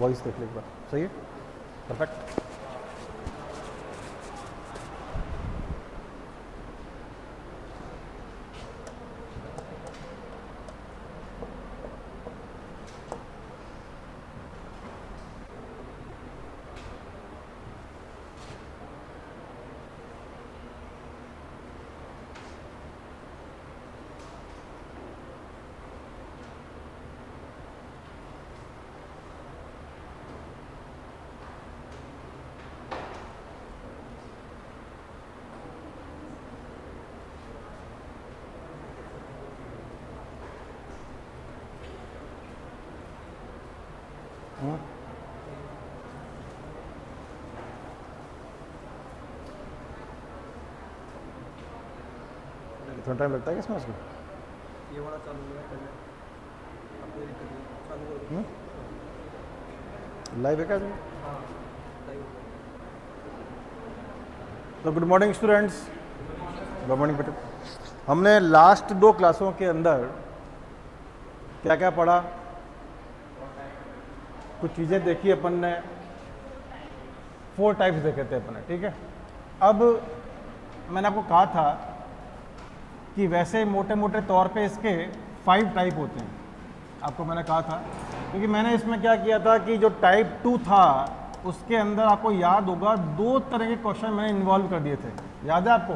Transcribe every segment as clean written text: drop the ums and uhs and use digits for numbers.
Voice देख ले एक बार, सही है, परफेक्ट। थोड़ा टाइम लगता है क्या इसमें उसको? ये वाला चालू है पहले, अब कोई दिक्कत नहीं, चालू करो। लाइव है क्या इसमें? हाँ लाइव। तो good morning students, good morning बेटे। हमने लास्ट 2 क्लासों के अंदर क्या क्या पढ़ा, कुछ चीज़ें देखी अपन ने, 4 टाइप्स देखे थे अपन ने, ठीक है। अब मैंने आपको कहा था कि वैसे मोटे मोटे तौर पे इसके 5 टाइप होते हैं, आपको मैंने कहा था, क्योंकि मैंने इसमें क्या किया था कि जो टाइप 2 था उसके अंदर आपको याद होगा 2 तरह के क्वेश्चन मैंने इन्वॉल्व कर दिए थे, याद है आपको?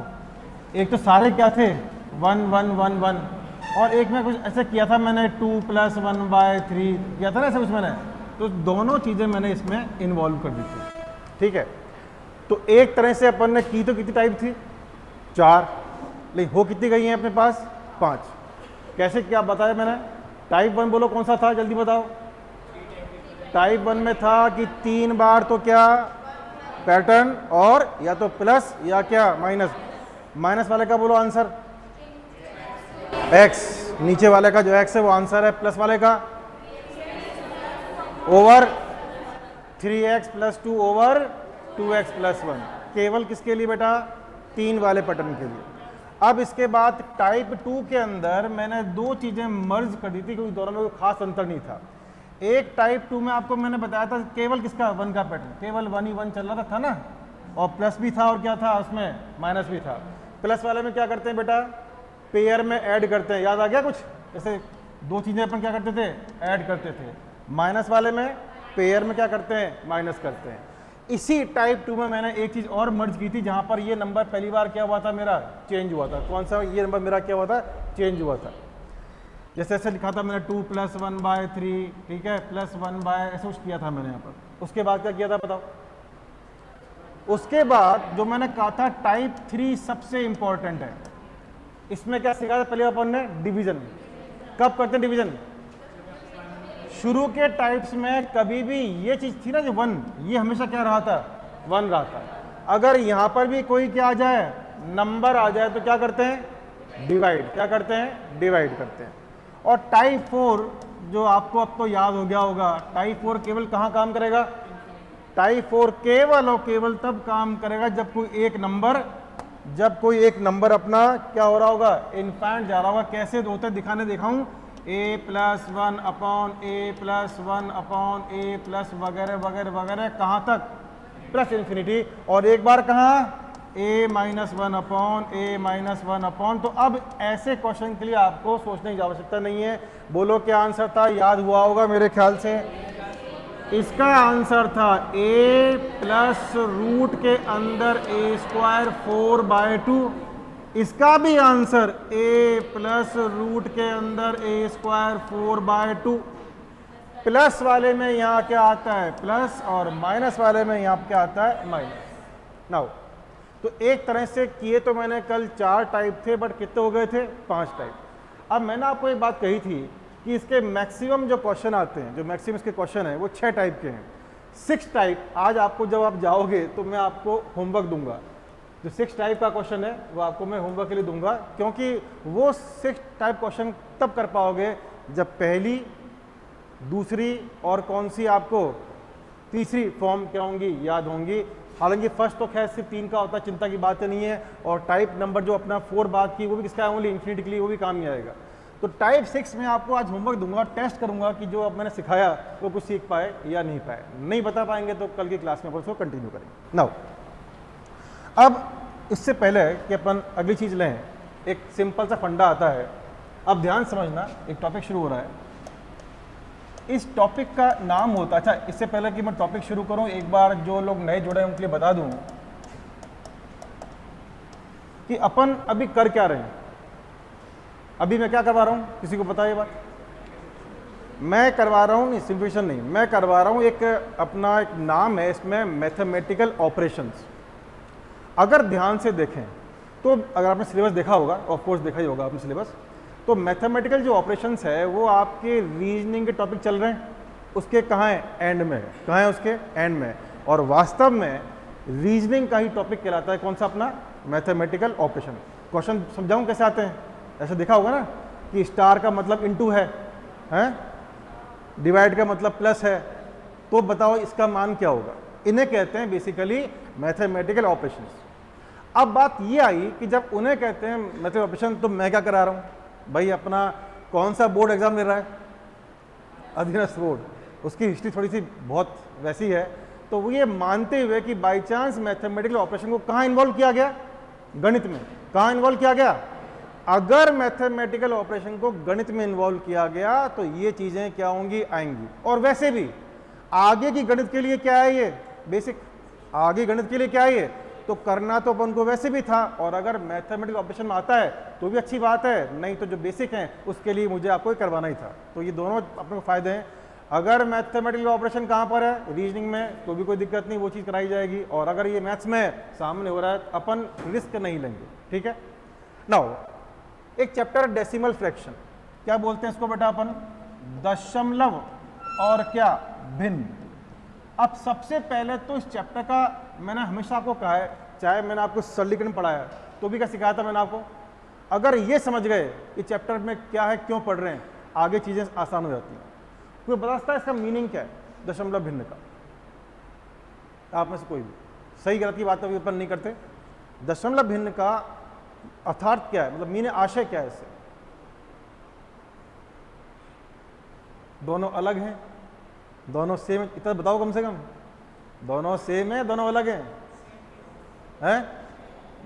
एक तो सारे क्या थे 1 1 1 1, और एक में कुछ ऐसे किया था मैंने 2 + 1/3 किया था ना ऐसे कुछ मैंने, तो दोनों चीज़ें मैंने इसमें इन्वॉल्व कर दी थी, ठीक है। तो एक तरह से अपन ने की तो कितनी टाइप थी 4, लेकिन हो कितनी गई हैं अपने पास 5। कैसे क्या बताया मैंने? टाइप 1 बोलो कौन सा था, जल्दी बताओ। टाइप 1 में था कि 3 बार तो क्या पैटर्न, और या तो प्लस या क्या माइनस। माइनस वाले का बोलो आंसर x, नीचे वाले का जो x है वो आंसर है, प्लस वाले का ओवर 3x + 2 ओवर 2x + 1, केवल किसके लिए बेटा? 3 वाले पैटर्न के लिए। अब इसके बाद टाइप 2 के अंदर मैंने 2 चीज़ें मर्ज कर दी थी, क्योंकि दोनों में कोई खास अंतर नहीं था। एक टाइप 2 में आपको मैंने बताया था केवल किसका 1 का पैटर्न, केवल 1 ही 1 चल रहा था ना, और प्लस भी था और क्या था उसमें माइनस भी था। प्लस वाले में क्या करते हैं बेटा? पेयर में ऐड करते हैं, याद आ गया कुछ? जैसे 2 चीज़ें अपन क्या करते थे, ऐड करते थे। माइनस वाले में पेयर में क्या करते हैं, माइनस करते हैं। इसी टाइप 2 में मैंने एक चीज़ और मर्ज की थी, जहां पर ये नंबर पहली बार क्या हुआ था, मेरा चेंज हुआ था। कौन सा? ये नंबर मेरा क्या हुआ था, चेंज हुआ था। जैसे ऐसे लिखा था मैंने 2 + 1/3, ठीक है, +1 ऐसे कुछ किया था मैंने यहाँ पर। उसके बाद क्या किया था बताओ? उसके बाद जो मैंने कहा था टाइप 3 सबसे इंपॉर्टेंट है। इसमें क्या सीखा था पहले अपन ने? डिवीजन। कब करते हैं डिवीजन? शुरू के टाइप्स में कभी भी ये चीज थी ना जो 1, ये हमेशा क्या रहा था, 1 रहा था। अगर यहां पर भी कोई क्या आ जाए, नंबर आ जाए, तो क्या करते हैं? डिवाइड। क्या करते हैं? डिवाइड करते हैं। और टाइप 4 जो आपको अब तो याद हो गया होगा, टाइप 4 केवल कहां काम करेगा? टाइप 4 केवल और केवल तब काम करेगा जब कोई एक नंबर अपना क्या हो रहा होगा, इनफाइनाइट जा रहा होगा। कैसे होते दिखाने दिखाऊं? a + 1/a + 1/a + वगैरह वगैरह वगैरह, कहाँ तक? Plus infinity. और एक बार कहाँ? a - 1/a - 1/। तो अब ऐसे क्वेश्चन के लिए आपको सोचने की आवश्यकता नहीं है। बोलो क्या आंसर था, याद हुआ होगा मेरे ख्याल से। इसका आंसर था a + रूट के अंदर a² 4/2। इसका भी आंसर a + रूट के अंदर a² 4/2। प्लस वाले में यहाँ क्या आता है? प्लस, और माइनस वाले में यहाँ क्या आता है? माइनस। नाउ तो एक तरह से किए तो मैंने कल 4 टाइप थे, बट कितने हो गए थे? 5 टाइप। अब मैंने आपको एक बात कही थी कि इसके मैक्सिमम जो क्वेश्चन आते हैं, जो मैक्सिमम इसके क्वेश्चन है वो 6 टाइप के हैं। 6 टाइप आज आपको जब आप जाओगे तो मैं आपको होमवर्क दूंगा। जो 6 टाइप का क्वेश्चन है वो आपको मैं होमवर्क के लिए दूंगा, क्योंकि वो 6 टाइप क्वेश्चन तब कर पाओगे जब पहली, दूसरी और कौन सी आपको तीसरी फॉर्म क्या होंगी, याद होंगी। हालांकि फर्स्ट तो खैर सिर्फ 3 का होता है, चिंता की बात नहीं है। और टाइप नंबर जो अपना 4 बात की वो भी किसका है? ओनली इन्फिनिटी के लिए, वो भी काम नहीं आएगा। तो टाइप 6 में आपको आज होमवर्क दूंगा, टेस्ट करूंगा कि जो अब मैंने सिखाया वो कुछ सीख पाए या नहीं पाए। नहीं बता पाएंगे तो कल की क्लास में अपन उसको कंटिन्यू करेंगे। नाउ अब इससे पहले कि अपन अगली चीज़ लें, एक सिंपल सा फंडा आता है। अब ध्यान समझना, एक टॉपिक शुरू हो रहा है। इस टॉपिक का नाम होता, अच्छा इससे पहले कि मैं टॉपिक शुरू करूं, एक बार जो लोग नए जुड़े हैं उनके लिए बता दूं कि अपन अभी कर क्या रहे हैं। अभी मैं क्या करवा रहा हूं, किसी को पता है ये बात? मैं करवा रहा हूं, नहीं सिम्प्लिफिकेशन नहीं, मैं करवा रहा हूं एक अपना एक नाम है इसमें, मैथमेटिकल ऑपरेशंस। अगर ध्यान से देखें तो अगर आपने सिलेबस देखा होगा, ऑफ कोर्स देखा ही होगा आपने सिलेबस, तो मैथमेटिकल जो ऑपरेशंस है वो आपके रीजनिंग के टॉपिक चल रहे हैं, उसके कहाँ है? एंड में है। कहाँ है? उसके एंड में। और वास्तव में रीजनिंग का ही टॉपिक कहलाता है कौन सा? अपना मैथमेटिकल ऑपरेशन। क्वेश्चन समझाऊं कैसे आते हैं? ऐसे देखा होगा ना कि स्टार का मतलब इनटू है, डिवाइड का मतलब प्लस है, तो बताओ इसका मान क्या होगा? इन्हें कहते हैं बेसिकली मैथमेटिकल ऑपरेशंस। अब बात ये आई कि जब उन्हें कहते हैं मैथमेटिकल ऑपरेशन, तो मैं क्या करा रहा हूँ भाई? अपना कौन सा बोर्ड एग्जाम ले रहा है? अधीनस्थ बोर्ड। उसकी हिस्ट्री थोड़ी सी बहुत वैसी है, तो वो ये मानते हुए कि बाई चांस मैथमेटिकल ऑपरेशन को कहाँ इन्वॉल्व किया गया? गणित में। कहाँ इन्वॉल्व किया गया? अगर मैथमेटिकल ऑपरेशन को गणित में इन्वॉल्व किया गया तो ये चीजें क्या होंगी? आएंगी। और वैसे भी आगे की गणित के लिए क्या है? ये बेसिक। आगे गणित के लिए क्या है? ये तो करना तो अपन को वैसे भी था, और अगर मैथमेटिकल ऑपरेशन में आता है तो भी अच्छी बात है, नहीं तो जो बेसिक हैं उसके लिए मुझे आपको करवाना ही था। तो ये दोनों अपने को फायदे हैं। अगर मैथमेटिकल ऑपरेशन कहाँ पर है? रीजनिंग में, तो भी कोई दिक्कत नहीं, वो चीज़ कराई जाएगी। और अगर ये मैथ्स में सामने हो रहा है अपन रिस्क नहीं लेंगे, ठीक है। नाउ एक चैप्टर डेसिमल फ्रैक्शन, क्या बोलते हैं इसको बेटा अपन? दशमलव और क्या? भिन्न। अब सबसे पहले तो इस चैप्टर का मैंने हमेशा आपको कहा है, चाहे मैंने आपको सरलीकरण पढ़ाया तो भी क्या सिखाया था मैंने आपको? अगर ये समझ गए कि चैप्टर में क्या है, क्यों पढ़ रहे हैं, आगे चीज़ें आसान हो जाती हैं। कोई बता सकता है इसका मीनिंग क्या है दशमलव भिन्न का? आप में से कोई भी? सही गलत की बात अभी अपन नहीं करते। दशमलव भिन्न का अर्थात क्या है, मतलब मीनिंग, आशय क्या है इससे? दोनों अलग हैं, दोनों सेम, इतना बताओ कम से कम। दोनों सेम है, दोनों अलग हैं?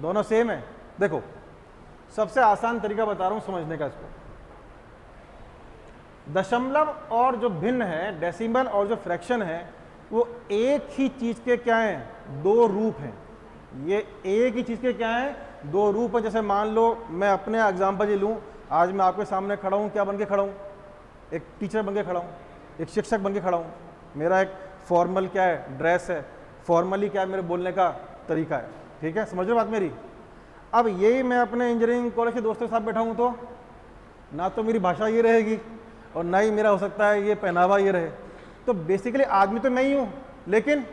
दोनों सेम है। देखो सबसे आसान तरीका बता रहा हूं समझने का इसको। दशमलव और जो भिन्न है, डेसिमल और जो फ्रैक्शन है, वो एक ही चीज के क्या हैं? दो रूप हैं। ये एक ही चीज के क्या हैं? दो रूप हैं। जैसे मान लो मैं अपने एग्जाम्पल लूं, आज मैं आपके सामने खड़ा हूं, क्या बन के खड़ा हूं? एक टीचर बन के खड़ा हूं, एक शिक्षक बन के खड़ा हूं। मेरा एक फॉर्मल क्या है? ड्रेस है। फॉर्मली क्या है? मेरे बोलने का तरीका है, ठीक है, समझ लो बात मेरी। अब यही मैं अपने इंजीनियरिंग कॉलेज के दोस्तों के साथ बैठा हूं तो ना तो मेरी भाषा ये रहेगी और ना ही मेरा हो सकता है ये पहनावा ये रहे। तो बेसिकली आदमी तो मैं ही हूं, लेकिन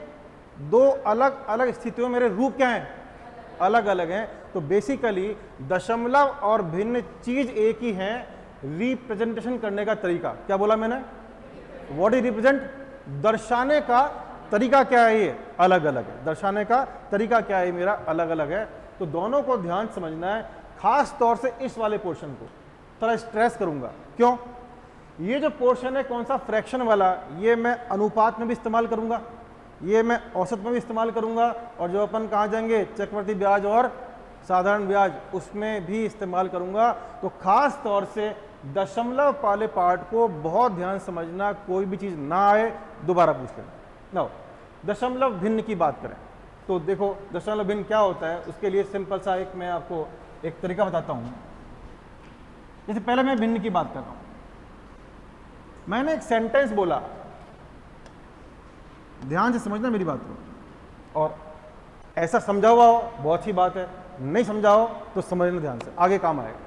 दो अलग अलग स्थितियों में मेरे रूप क्या हैं? अलग अलग हैं। तो बेसिकली दशमलव और भिन्न चीज एक ही है, रिप्रेजेंटेशन करने का तरीका। क्या बोला मैंने? What is represent? दर्शाने का तरीका क्या है? ये अलग अलग है। दर्शाने का तरीका क्या है? मेरा अलग अलग है। तो दोनों को ध्यान समझना है। खास तौर से इस वाले पोर्शन को थोड़ा स्ट्रेस करूंगा। क्यों? ये जो पोर्शन है कौन सा? फ्रैक्शन वाला, ये मैं अनुपात में भी इस्तेमाल करूंगा, ये मैं औसत में भी इस्तेमाल करूंगा, और जो अपन कहाँ जाएंगे, चक्रवृद्धि ब्याज और साधारण ब्याज, उसमें भी इस्तेमाल करूंगा। तो खास तौर से दशमलव वाले पार्ट को बहुत ध्यान समझना, कोई भी चीज़ ना आए दोबारा पूछ लेना। नाउ दशमलव भिन्न की बात करें तो देखो दशमलव भिन्न क्या होता है, उसके लिए सिंपल सा एक मैं आपको एक तरीका बताता हूँ। जैसे पहले मैं भिन्न की बात कर रहा हूँ, मैंने एक सेंटेंस बोला, ध्यान से समझना मेरी बात को, और ऐसा समझा हुआ हो बहुत अच्छी बात है, नहीं समझा हो तो समझना ध्यान से, आगे काम आएगा।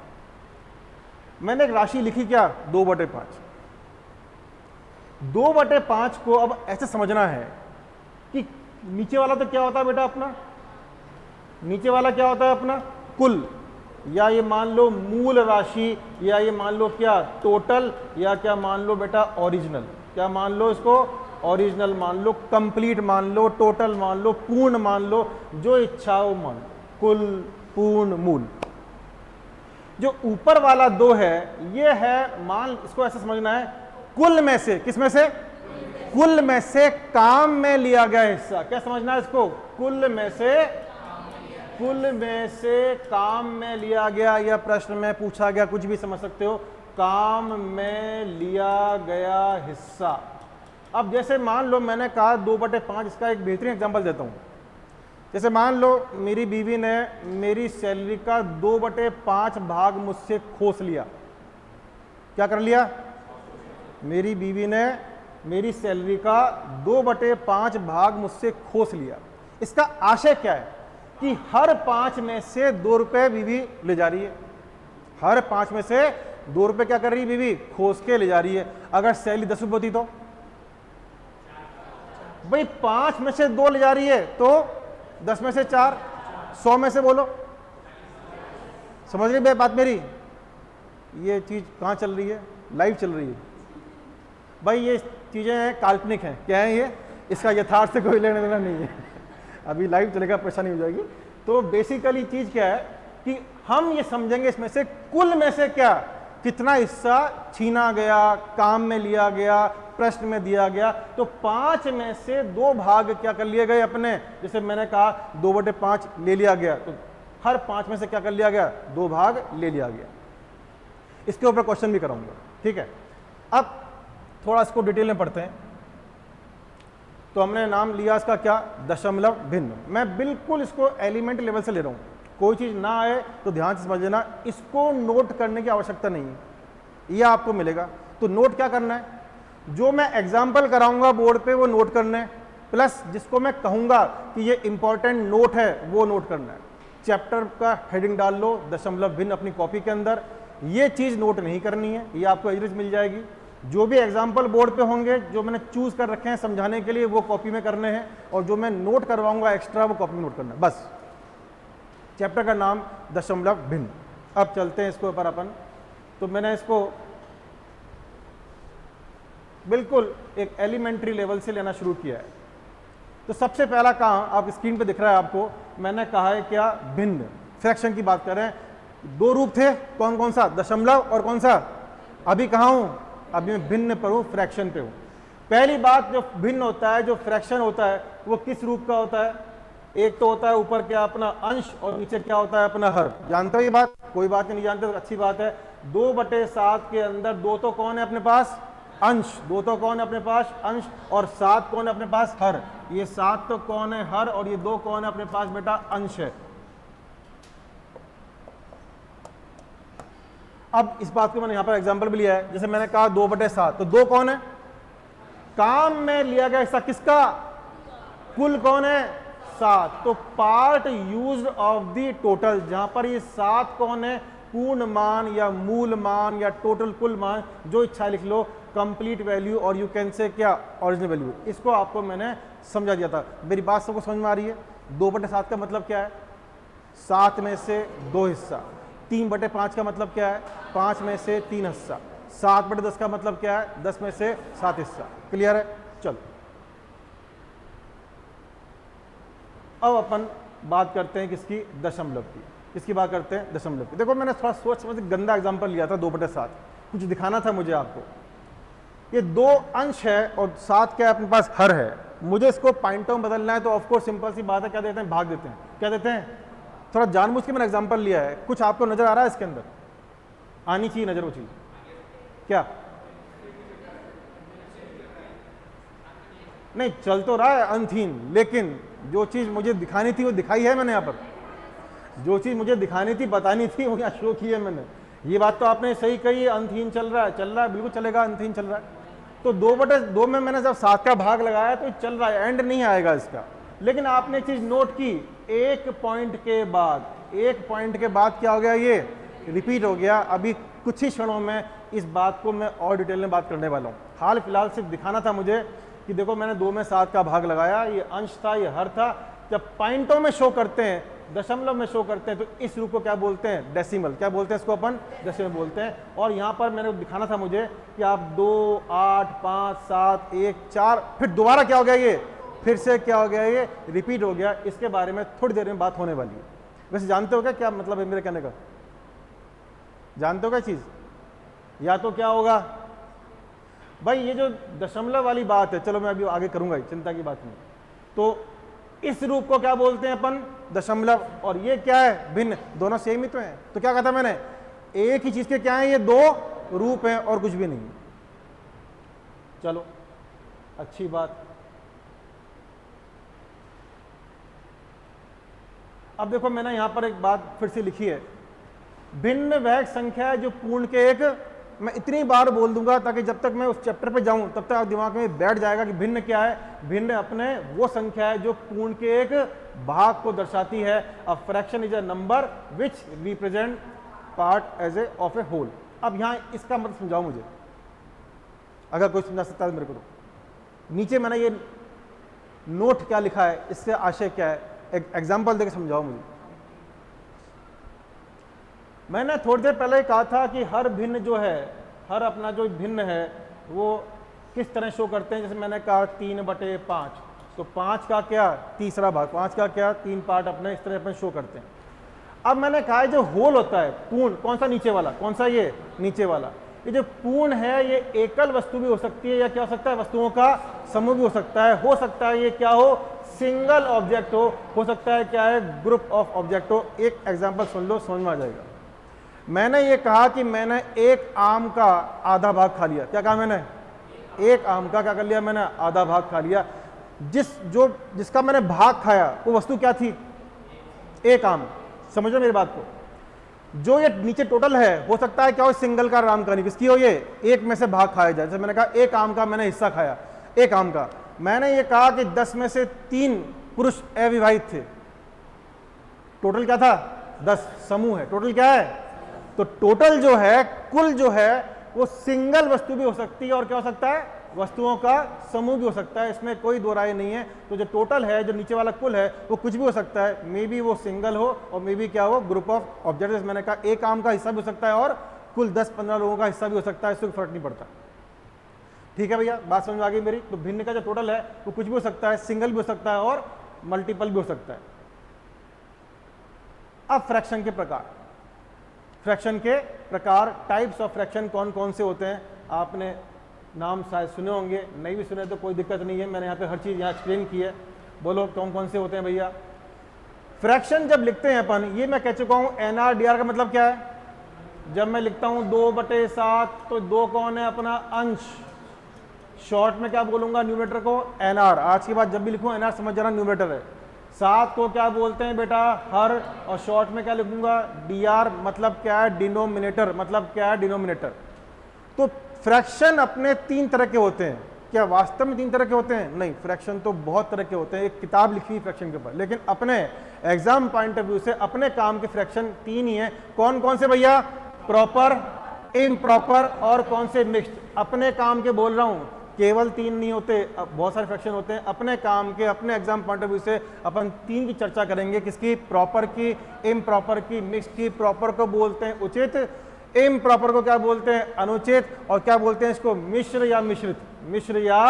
मैंने एक राशि लिखी क्या? 2/5। 2/5 को अब ऐसे समझना है कि नीचे वाला तो क्या होता है बेटा अपना? नीचे वाला क्या होता है अपना? कुल, या ये मान लो मूल राशि, या ये मान लो क्या टोटल, या क्या मान लो बेटा ओरिजिनल। क्या मान लो इसको? ओरिजिनल मान लो, कंप्लीट मान लो, टोटल मान लो, पूर्ण मान लो, जो इच्छा हो मान लो, कुल, पूर्ण, मूल। जो ऊपर वाला 2 है ये है, मान इसको ऐसे समझना है, कुल में से, किस में से, कुल में से काम में लिया गया हिस्सा। क्या समझना है इसको, कुल में से काम में लिया गया, या प्रश्न में पूछा गया, कुछ भी समझ सकते हो, काम में लिया गया हिस्सा। अब जैसे मान लो मैंने कहा 2/5, इसका एक बेहतरीन एग्जांपल देता हूं। जैसे मान लो मेरी बीवी ने मेरी सैलरी का 2/5 भाग मुझसे खोस लिया। क्या कर लिया, मेरी बीवी ने मेरी सैलरी का 2/5 भाग मुझसे खोस लिया। इसका आशय क्या है कि हर 5 में से 2 रुपए बीवी ले जा रही है, हर 5 में से 2 रुपए क्या कर रही है बीवी, खोस के ले जा रही है। अगर सैलरी 10 रुपए होती तो भाई 5 में से 2 ले जा रही है तो 10 में से 4, 100 में से बोलो, समझ रही बात मेरी। ये चीज कहां चल रही है, लाइव चल रही है भाई। ये चीजें हैं काल्पनिक हैं, क्या है ये, इसका यथार्थ से कोई लेना देना नहीं है। अभी लाइव चलेगा, परेशानी हो जाएगी। तो बेसिकली चीज क्या है कि हम ये समझेंगे इसमें से कुल में से क्या, कितना हिस्सा छीना गया, काम में लिया गया, प्रश्न में दिया गया। तो 5 में से 2 भाग क्या कर लिए गए अपने, जैसे मैंने कहा 2/5 ले लिया गया, तो हर 5 में से क्या कर लिया गया, 2 भाग ले लिया गया। इसके ऊपर क्वेश्चन भी कराऊंगा, ठीक है। अब थोड़ा इसको डिटेल में पढ़ते हैं। तो हमने नाम लिया इसका क्या, दशमलव भिन्न। मैं बिल्कुल इसको एलिमेंट लेवल से ले रहा हूं, कोई चीज ना आए तो ध्यान से समझ लेना, इसको नोट करने की आवश्यकता नहीं है, ये आपको मिलेगा। तो नोट क्या करना है, जो मैं एग्जाम्पल कराऊंगा बोर्ड पे वो नोट करना है, प्लस जिसको मैं कहूंगा कि ये इंपॉर्टेंट नोट है वो नोट करना है। चैप्टर का हेडिंग डाल लो दशमलव भिन्न अपनी कॉपी के अंदर, ये चीज नोट नहीं करनी है, ये आपको एवरेज मिल जाएगी। जो भी एग्जाम्पल बोर्ड पे होंगे जो मैंने चूज कर रखे हैं समझाने के लिए वो कॉपी में करने हैं, और जो मैं नोट करवाऊंगा एक्स्ट्रा वो कॉपी में नोट करना है बस। चैप्टर का नाम दशमलव भिन्न। अब चलते हैं इसके ऊपर अपन। तो मैंने इसको बिल्कुल एक एलिमेंट्री लेवल से लेना शुरू किया है। तो सबसे पहला काम आप स्क्रीन पे दिख रहा है आपको, मैंने कहा है क्या, भिन्न। फ्रैक्शन की बात कर रहे हैं, 2 रूप थे, कौन कौन सा, दशमलव और कौन सा, अभी कहाँ हूं, अभी मैं भिन्न पर हूं, फ्रैक्शन पे हूं। पहली बात, जो भिन्न होता है, जो फ्रैक्शन होता है, वो किस रूप का होता है, एक तो होता है ऊपर क्या अपना अंश और नीचे क्या होता है अपना हर। जानते हो ये बात, कोई बात नहीं जानते तो अच्छी बात है। 2/7 के अंदर 2 तो कौन है अपने पास, अंश, 2 तो कौन है अपने पास, अंश, और 7 कौन है अपने पास, हर। ये 7 तो कौन है, हर, और ये 2 कौन है अपने पास बेटा, अंश है। अब इस बात को मैंने यहां पर एग्जांपल भी लिया है, जैसे मैंने कहा 2/7, तो 2 कौन है, काम में लिया गया हिस्सा किसका, कुल कौन है, 7। तो part used of the total, जहां पर ये 7 कौन है, पूर्ण मान या मूल मान या टोटल कुल मान, जो इच्छा लिख लो, कंप्लीट वैल्यू, और यू कैन से क्या, ओरिजिनल वैल्यू। इसको आपको मैंने समझा दिया था। मेरी बात सबको समझ में आ रही है। 2/7 का मतलब क्या है, 7 में से 2 हिस्सा। 3/5 का मतलब क्या है, 5 में से 3 हिस्सा। 7/10 का मतलब क्या है, 10 में से 7 हिस्सा। क्लियर है, चलो अब अपन बात करते हैं किसकी, दशमलव की। किसकी बात करते हैं, दशमलव की। देखो मैंने थोड़ा सोच समझ गंदा एग्जांपल लिया था, 2/7, कुछ दिखाना था मुझे आपको। ये 2 अंश है और 7 क्या अपने पास हर है, मुझे इसको पॉइंटों में बदलना है। तो ऑफकोर्स सिंपल सी बात है, क्या देते हैं, भाग देते हैं। क्या देते हैं, थोड़ा जानबूझ के मैंने एग्जांपल लिया है। कुछ आपको नजर आ रहा है इसके अंदर, आनी चाहिए नजर वो चीज, क्या नहीं चल तो रहा है अनथीन, लेकिन जो चीज मुझे दिखानी थी वो दिखाई है मैंने। यहाँ पर जो चीज मुझे दिखानी थी, बतानी थी, वो यहाँ शो की है मैंने। ये बात तो आपने सही कही है, अनथीन चल रहा है, बिल्कुल चलेगा, अनथीन चल रहा है। तो 2/2 में मैंने जब 7 का भाग लगाया तो चल रहा है, एंड नहीं आएगा इसका। लेकिन आपने एक चीज नोट की, एक पॉइंट के बाद क्या हो गया, ये रिपीट हो गया। अभी कुछ ही क्षणों में इस बात को मैं और डिटेल में बात करने वाला हूँ। हाल फिलहाल सिर्फ दिखाना था मुझे कि देखो मैंने 2 में 7 का भाग लगाया, ये अंश था, ये हर था। जब पॉइंटों में शो करते हैं, दशमलव में शो करते हैं, तो इस रूप को क्या बोलते हैं, डेसिमल। क्या बोलते हैं इसको अपन, डेसिमल बोलते हैं। और यहाँ पर मैंने दिखाना था मुझे कि आप 2, 8, 5, 7, 1, 4, फिर दोबारा क्या हो गया, ये फिर से क्या हो गया, ये रिपीट हो गया। इसके बारे में थोड़ी देर में बात होने वाली है। वैसे जानते हो क्या मतलब है मेरे कहने का, जानते हो क्या चीज? या तो क्या होगा भाई, ये जो दशमलव वाली बात है, चलो मैं अभी आगे करूंगा, चिंता की बात नहीं। तो इस रूप को क्या बोलते हैं अपन? दशमलव। और ये क्या है? भिन्न। दोनों सेम ही तो हैं। तो क्या कहा था मैंने? एक ही चीज के क्या है? ये दो रूप हैं और कुछ भी नहीं। चलो अच्छी बात। अब देखो मैंने यहां पर एक बात फिर से लिखी है, भिन्न वह संख्या है जो पूर्ण के एक, मैं इतनी बार बोल दूंगा ताकि जब तक मैं उस चैप्टर पे जाऊं तब तक आप दिमाग में बैठ जाएगा कि भिन्न क्या है। भिन्न अपने वो संख्या है जो पूर्ण के एक भाग को दर्शाती है। A fraction is a number which represent part as a of a whole. अब यहां इसका मतलब समझाओ मुझे, अगर कोई समझा सकता है मेरे को। तो नीचे मैंने ये नोट क्या लिखा है, इससे आशय क्या है, एक एग्जाम्पल देकर समझाओ मुझे। मैंने थोड़ी देर पहले कहा था कि हर भिन्न जो है, हर अपना जो भिन्न है वो किस तरह शो करते हैं। जैसे मैंने कहा 3/5, तो 5 का क्या? तीसरा भाग। 5 का क्या? 3 पार्ट अपने इस तरह अपने शो करते हैं। अब मैंने कहा जो होल होता है पूर्ण, कौन सा? नीचे वाला। कौन सा? ये नीचे वाला। ये जो पूर्ण है ये एकल वस्तु भी हो सकती है, या क्या हो सकता है? वस्तुओं का समूह भी हो सकता है। हो सकता है ये क्या हो? सिंगल ऑब्जेक्ट हो सकता है क्या है? ग्रुप ऑफ ऑब्जेक्ट हो। एक एग्जांपल सुन लो, समझ में आ जाएगा। मैंने ये कहा कि मैंने एक आम का आधा भाग खा लिया। क्या कहा मैंने? एक आम का क्या कर लिया मैंने? आधा भाग खा लिया। जिसका मैंने भाग खाया वो वस्तु क्या थी? एक आम। समझो मेरी बात को। जो ये नीचे टोटल है, हो सकता है क्या हो? सिंगल का राम कहानी किसकी हो? ये एक में से भाग खाया जाए। जैसे मैंने कहा एक आम का मैंने हिस्सा खाया, एक आम का। मैंने ये कहा कि 10 में से 3 पुरुष अविवाहित थे। टोटल क्या था? 10। समूह है। टोटल क्या है? तो टोटल जो है, कुल जो है, वो सिंगल वस्तु भी हो सकती है और क्या हो सकता है? वस्तुओं का समूह भी हो सकता है। इसमें कोई दो राय नहीं है। तो जो टोटल है, जो नीचे वाला कुल है, वो कुछ भी हो सकता है। मे बी वो सिंगल हो और मे बी क्या हो? Group of objects. मैंने कहा एक आम का हिस्सा भी हो सकता है और कुल 10-15 लोगों का हिस्सा भी हो सकता है। इससे फर्क नहीं पड़ता। ठीक है भैया, बात समझ में आ गई मेरी? तो भिन्न का जो टोटल है वो कुछ भी हो सकता है, सिंगल भी हो सकता है और मल्टीपल भी हो सकता है। अब फ्रैक्शन के प्रकार। फ्रैक्शन के प्रकार, टाइप्स ऑफ फ्रैक्शन कौन कौन से होते हैं? आपने नाम शायद सुने होंगे, नहीं भी सुने तो कोई दिक्कत नहीं है, मैंने यहाँ पे हर चीज़ यहाँ एक्सप्लेन की है। बोलो कौन कौन से होते हैं भैया? फ्रैक्शन जब लिखते हैं अपन, ये मैं कह चुका हूँ, NR/DR का मतलब क्या है? जब मैं लिखता हूँ 2/7, तो 2 कौन है? अपना अंश। शॉर्ट में क्या बोलूंगा? न्यूमरेटर को NR। आज के बाद जब भी लिखूँ NR समझ जाना न्यूमरेटर है। 7 को क्या बोलते हैं बेटा? हर। और शॉर्ट में क्या लिखूंगा? DR। मतलब क्या है? डिनोमिनेटर। मतलब क्या है? डिनोमिनेटर। तो फ्रैक्शन अपने 3 तरह के होते हैं। क्या वास्तव में 3 तरह के होते हैं? नहीं, फ्रैक्शन तो बहुत तरह के होते हैं। एक किताब लिखी है फ्रैक्शन के ऊपर, लेकिन अपने एग्जाम पॉइंट ऑफ व्यू से अपने काम के फ्रैक्शन 3 ही हैं। कौन कौन से भैया? प्रॉपर, इम्प्रॉपर और कौन से? मिक्स्ड। अपने काम के बोल रहा हूं, केवल 3 नहीं होते, बहुत सारे फ्रैक्शन होते हैं। अपने काम के, अपने एग्जाम पॉइंट ऑफ व्यू से अपन 3 की चर्चा करेंगे। किसकी? प्रॉपर की, इम्प्रॉपर की, मिक्स्ड की। प्रॉपर को बोलते हैं उचित, इम्प्रॉपर को क्या बोलते हैं? अनुचित, और क्या बोलते हैं इसको? मिश्र या मिश्रित। मिश्र या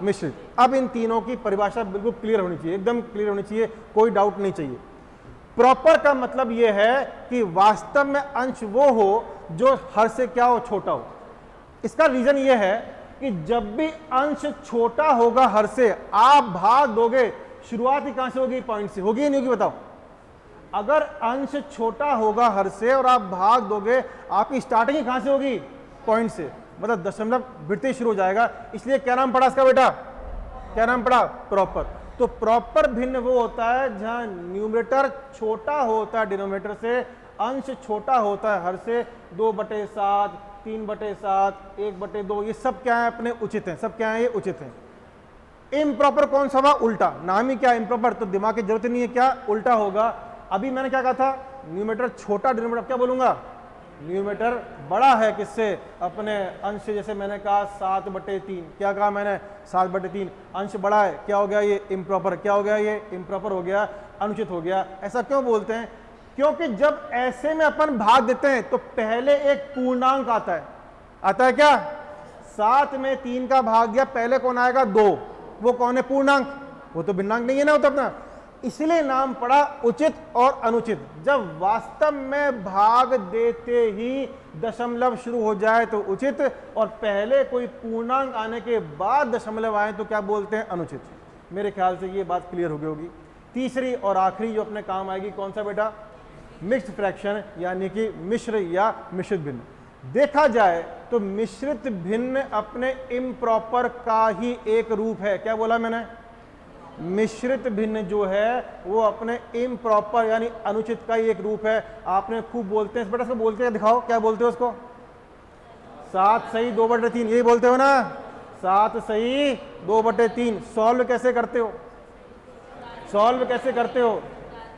मिश्रित। अब इन तीनों की परिभाषा बिल्कुल क्लियर होनी चाहिए, एकदम क्लियर होनी चाहिए, कोई डाउट नहीं चाहिए। प्रॉपर का मतलब यह है कि वास्तव में अंश वो हो जो हर से क्या हो? छोटा हो। इसका रीजन यह है कि जब भी अंश छोटा होगा हर से, आप भाग दोगे, शुरुआत ही कहां से होगी? पॉइंट से। होगी या नहीं होगी बताओ? अगर अंश छोटा होगा हर से और आप भाग दोगे, आपकी स्टार्टिंग कहां से होगी? पॉइंट से। मतलब दशमलव भिड़ते ही शुरू हो जाएगा। इसलिए क्या नाम पड़ा इसका बेटा? क्या नाम पड़ा? प्रॉपर। तो प्रॉपर भिन्न वो होता है जहां न्यूमरेटर छोटा होता है डिनोमिनेटर से, अंश छोटा होता है हर से। 2/7, 3/7, 1/2, ये सब क्या है? अपने उचित हैं। सब क्या है? ये उचित हैं। इम्प्रॉपर कौन सा हुआ? उल्टा। नाम ही क्या? इम्प्रॉपर। तो दिमाग की जरूरत नहीं है, क्या? उल्टा होगा। अभी मैंने क्या कहा था? न्यूमरेटर छोटा, डिनोमिनेटर क्या बोलूंगा? न्यूमरेटर बड़ा है किससे? अपने अंश से। जैसे मैंने कहा 7/3। क्या कहा मैंने? 7/3। अंश बड़ा है, क्या हो गया? ये इम्प्रॉपर। क्या हो गया? ये इम्प्रॉपर हो गया, अनुचित हो गया। ऐसा क्यों बोलते हैं? क्योंकि जब ऐसे में अपन भाग देते हैं तो पहले एक पूर्णांक आता है। आता है क्या? 7 में 3 का भाग दिया, पहले कौन आएगा? 2। वो कौन है? पूर्णांक। वो तो भिन्नांक नहीं है ना, वो तो अपना। इसलिए नाम पड़ा उचित और अनुचित। जब वास्तव में भाग देते ही दशमलव शुरू हो जाए तो उचित, और पहले कोई पूर्णांक आने के बाद दशमलव आए तो क्या बोलते हैं, अनुचित। मेरे ख्याल से ये बात क्लियर हो गई होगी। तीसरी और आखिरी जो अपने काम आएगी, कौन सा बेटा, मिक्स्ड फ्रैक्शन, यानी कि मिश्र या मिश्रित भिन्न। देखा जाए तो मिश्रित भिन्न अपने इम्प्रॉपर का ही एक रूप है। क्या बोला मैंने, मिश्रित भिन्न जो है वो अपने इम्प्रॉपर यानी अनुचित का ही एक रूप है। आपने खूब बोलते हैं बेटा, इसको बोलते हैं, दिखाओ क्या बोलते हो उसको, 7 सही 2/3, यही बोलते हो ना, 7 सही 2/3। सॉल्व कैसे करते हो, सॉल्व कैसे करते हो,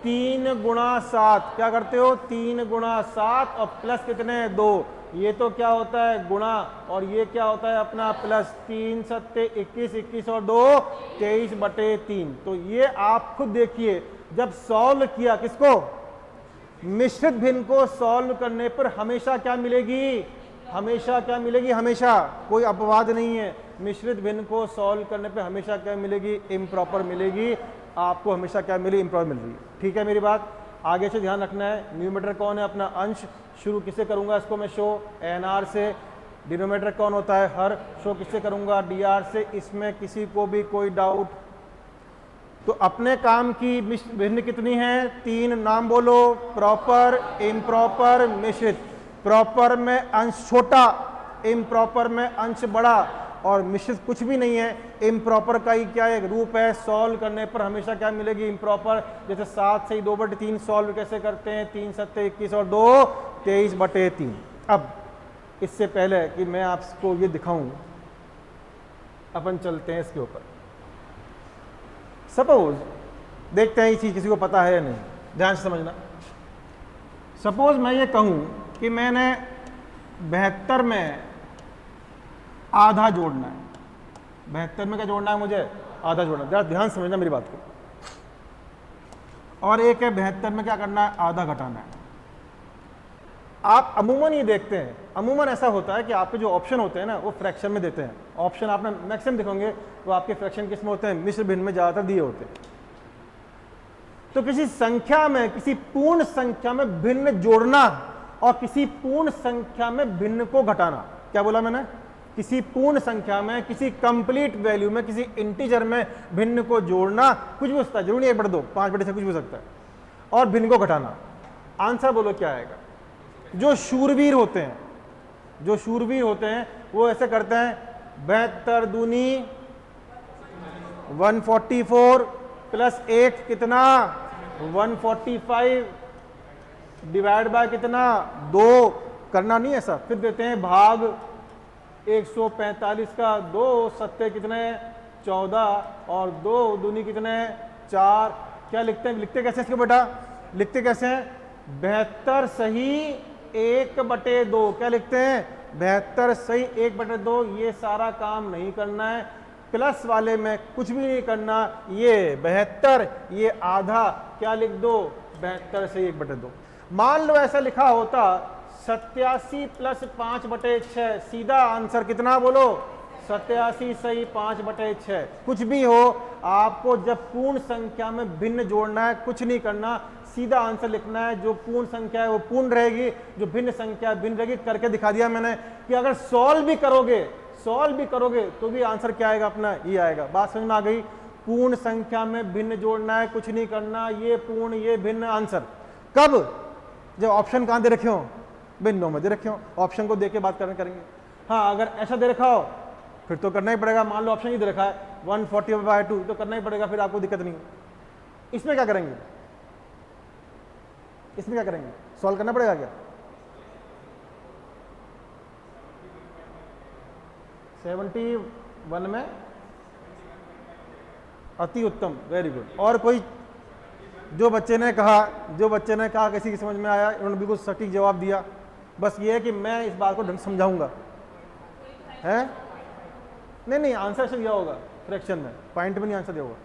3 गुणा 7, क्या करते हो, 3 गुणा 7 और प्लस कितने, 2। ये तो क्या होता है गुणा, और ये क्या होता है अपना प्लस। 3 सत्ते 21, 21 और 2 23/3। तो ये आप खुद देखिए, जब सॉल्व किया किसको, मिश्रित भिन्न को सॉल्व करने पर हमेशा क्या मिलेगी, हमेशा क्या मिलेगी, हमेशा, कोई अपवाद नहीं है। मिश्रित भिन्न को सॉल्व करने पर हमेशा क्या मिलेगी, इम्प्रॉपर मिलेगी। आपको हमेशा क्या मिली, इम्प्रॉपर मिल रही है। ठीक है मेरी बात, आगे से ध्यान रखना है। न्यूमरेटर कौन है अपना, अंश। शुरू किससे करूंगा इसको मैं, शो एनआर से। डिनोमिनेटर कौन होता है, हर। शो किससे करूंगा, डीआर से। इसमें किसी को भी कोई डाउट? तो अपने काम की भिन्न कितनी है, 3। नाम बोलो, प्रॉपर, इम्प्रॉपर, मिश्रित। प्रॉपर में अंश छोटा, इम्प्रॉपर में अंश बड़ा, और मिश्रित कुछ भी नहीं है। इम्प्रॉपर का ही क्या एक रूप है, सॉल्व करने पर हमेशा क्या मिलेगी, इम्प्रॉपर। जैसे 7 सही 2/3 सॉल्व कैसे करते हैं, 3 सत्ते 21 और 2 23/3। अब इससे पहले कि मैं आपको ये दिखाऊं, अपन चलते हैं इसके ऊपर। सपोज देखते हैं ये चीज किसी को पता है या नहीं, ध्यान से समझना। सपोज मैं ये कहूं कि मैंने 72 में आधा जोड़ना है, 72 में क्या जोड़ना है मुझे, आधा जोड़ना है। जरा ध्यान समझना मेरी बात को। और एक है 72 में क्या करना है, आधा घटाना है। आप अमूमन ये देखते हैं, अमूमन ऐसा होता है कि आपके जो ऑप्शन होते हैं ना वो फ्रैक्शन में देते हैं। ऑप्शन आपने मैक्सिमम दिखेंगे वो आपके फ्रैक्शन किस में होते हैं, मिश्र भिन्न में ज़्यादातर दिए होते हैं। तो किसी संख्या में, किसी पूर्ण संख्या में भिन्न जोड़ना और किसी पूर्ण संख्या में भिन्न को घटाना, क्या बोला मैंने, किसी पूर्ण संख्या में, किसी कंप्लीट वैल्यू में, किसी इंटीजर में भिन्न को जोड़ना, कुछ भी हो सकता है, जरूरी नहीं 1/2, 5/6 कुछ भी हो सकता है, और भिन्न को घटाना। आंसर बोलो क्या आएगा। जो शूरवीर होते हैं, जो शूरवीर होते हैं वो ऐसे करते हैं, 72 दूनी 144 प्लस 8 कितना 145 डिवाइड बाय कितना 2, करना नहीं ऐसा। फिर देते हैं भाग 145 का 2 सत्ते कितने 14 और 2 दूनी कितने 4। क्या लिखते हैं, लिखते कैसे इसके बेटा, लिखते कैसे हैं, 72 सही 1/2। क्या लिखते हैं, 72 सही 1/2। ये सारा काम नहीं करना है, प्लस वाले में कुछ भी नहीं करना। ये 72, ये आधा, क्या लिख दो 72 सही 1/2। मान लो ऐसा लिखा होता 87 प्लस 5/6, सीधा आंसर कितना बोलो 87 सही 5/6। कुछ भी हो, आपको जब पूर्ण संख्या में भिन्न जोड़ना है, कुछ नहीं करना, सीधा आंसर लिखना है। जो पूर्ण संख्या है वो पूर्ण रहेगी, जो भिन्न संख्या भिन्न रहेगी। करके दिखा दिया मैंने कि अगर सॉल्व भी करोगे तो भी आंसर क्या आएगा अपना, ये आएगा। बात समझ में आ गई। पूर्ण संख्या में भिन्न जोड़ना है, कुछ नहीं करना, ये पूर्ण ये भिन्न। आंसर कब, जब ऑप्शन कहां दे रखे हो, भिन्नों में दे रखे हो। ऑप्शन को देके बात करेंगे। हाँ, अगर ऐसा दे रखा हो फिर तो करना ही पड़ेगा। मान लो ऑप्शन ही दे रखा है 140/2, तो करना ही पड़ेगा, फिर आपको दिक्कत नहीं। इसमें क्या करेंगे, इसमें क्या करेंगे, सॉल्व करना पड़ेगा क्या। 71 में अति उत्तम, वेरी गुड। और कोई, जो बच्चे ने कहा किसी की समझ में आया, उन्होंने बिल्कुल सटीक जवाब दिया। बस ये है कि मैं इस बात को ढंग समझाऊंगा, है नहीं आंसर से दिया होगा फ्रैक्शन में, पॉइंट में नहीं आंसर दिया होगा।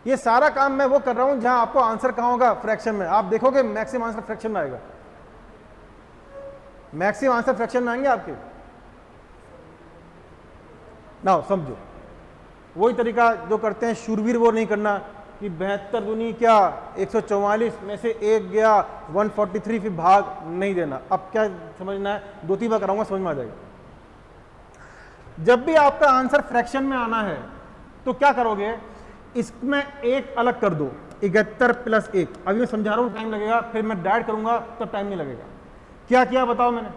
ये सारा काम मैं वो कर रहा हूं जहां आपको आंसर कहां होगा, फ्रैक्शन में। आप देखोगे मैक्सिमम आंसर फ्रैक्शन में आएगा, मैक्सिमम आंसर फ्रैक्शन में आएंगे आपके। ना समझो, वही तरीका जो करते हैं शूरवीर वो नहीं करना। कि 72 दूनी क्या 144 में से एक गया 143, फिर भाग नहीं देना। अब क्या समझना है, 2-3 बार कराऊंगा समझ में आ जाएगा। जब भी आपका आंसर फ्रैक्शन में आना है तो क्या करोगे, इसमें एक अलग कर दो, 71 + 1। अभी मैं समझा रहा हूँ, टाइम लगेगा, फिर मैं डायरेक्ट करूंगा तो टाइम नहीं लगेगा। क्या किया बताओ मैंने,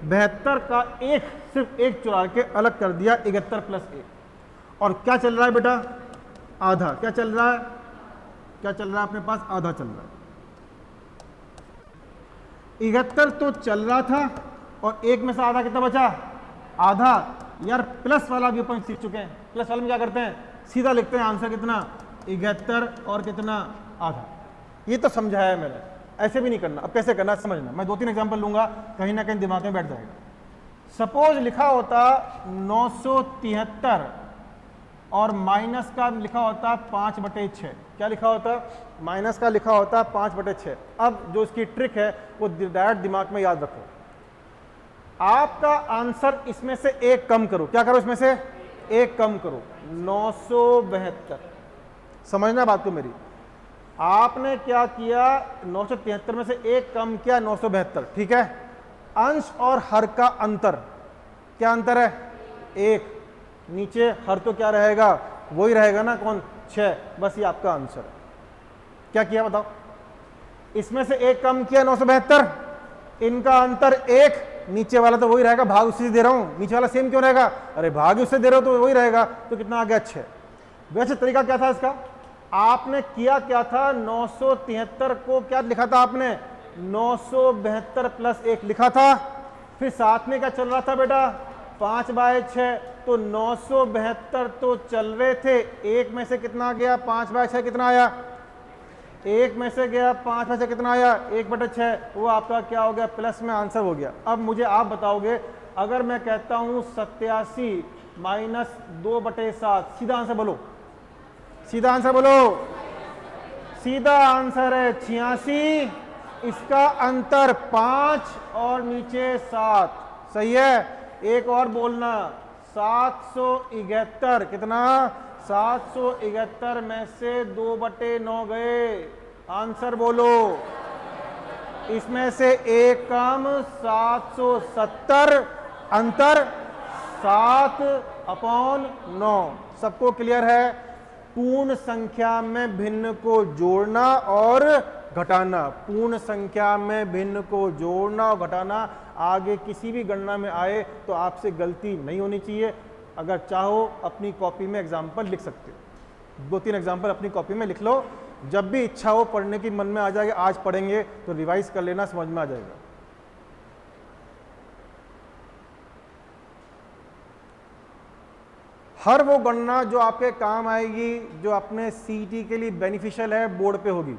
72 का एक, सिर्फ एक चुरा के अलग कर दिया, 71 + 1। और क्या चल रहा है बेटा, आधा। क्या चल रहा है, क्या चल रहा है अपने पास, आधा चल रहा है। 71 तो चल रहा था और एक में से आधा कितना बचा, आधा। यार प्लस वाला भी अपन सीख चुके हैं, प्लस वाले में क्या करते हैं, सीधा लिखते हैं आंसर कितना, 71 और कितना, आधा। ये तो समझाया है मैंने, ऐसे भी नहीं करना। अब कैसे करना समझना, मैं 2-3 एग्जांपल लूंगा, कहीं ना कहीं दिमाग में बैठ जाएगा। सपोज लिखा होता 973 और माइनस का लिखा होता 5/6। क्या लिखा होता, माइनस का लिखा होता 5/6। अब जो इसकी ट्रिक है वो डायरेक्ट दिमाग में याद रखो। आपका आंसर इसमें से एक कम करो, क्या करो, इसमें से एक कम करो, 972। समझना बात को मेरी, आपने क्या किया, 973 में से एक कम किया, 972, ठीक है। अंश और हर का अंतर, क्या अंतर है, एक। नीचे हर तो क्या रहेगा, वही रहेगा ना, कौन, 6। बस ये आपका आंसर है। क्या किया बताओ, इसमें से एक कम किया 972, इनका अंतर एक, नीचे वाला तो वही रहेगा, भाग उसी से दे रहा हूं, नीचे वाला सेम क्यों रहेगा, अरे भाग उससे दे रहे हो तो वही रहेगा, तो कितना आ गया, 6। वैसे तरीका क्या था इसका, आपने किया क्या था, 973 को क्या लिखा था आपने, 972 + 1 लिखा था। फिर साथ में क्या चल रहा था बेटा, 5/6, तो 972 तो चल रहे थे, एक में से कितना गया, 5/6 कितना आया, एक में से गया 5/6 कितना आया, 1/6, वो आपका क्या हो गया, प्लस में आंसर हो गया। अब मुझे आप बताओगे, अगर मैं कहता हूं 87 - 2/7, सीधा आंसर बोलो, सीधा आंसर बोलो, सीधा आंसर है 86, इसका अंतर 5 और नीचे 7, सही है। एक और बोलना, 771 कितना, 771 में से 2/9 गए, आंसर बोलो, इसमें से एक कम, 770, अंतर 7/9। सबको क्लियर है, पूर्ण संख्या में भिन्न को जोड़ना और घटाना, पूर्ण संख्या में भिन्न को जोड़ना और घटाना आगे किसी भी गणना में आए तो आपसे गलती नहीं होनी चाहिए। अगर चाहो अपनी कॉपी में एग्जाम्पल लिख सकते हो, 2-3 एग्जाम्पल अपनी कॉपी में लिख लो, जब भी इच्छा हो पढ़ने की मन में आ जाएगा, आज पढ़ेंगे तो रिवाइज कर लेना, समझ में आ जाएगा। हर वो गणना जो आपके काम आएगी, जो अपने सीईटी के लिए बेनिफिशियल है, बोर्ड पे होगी,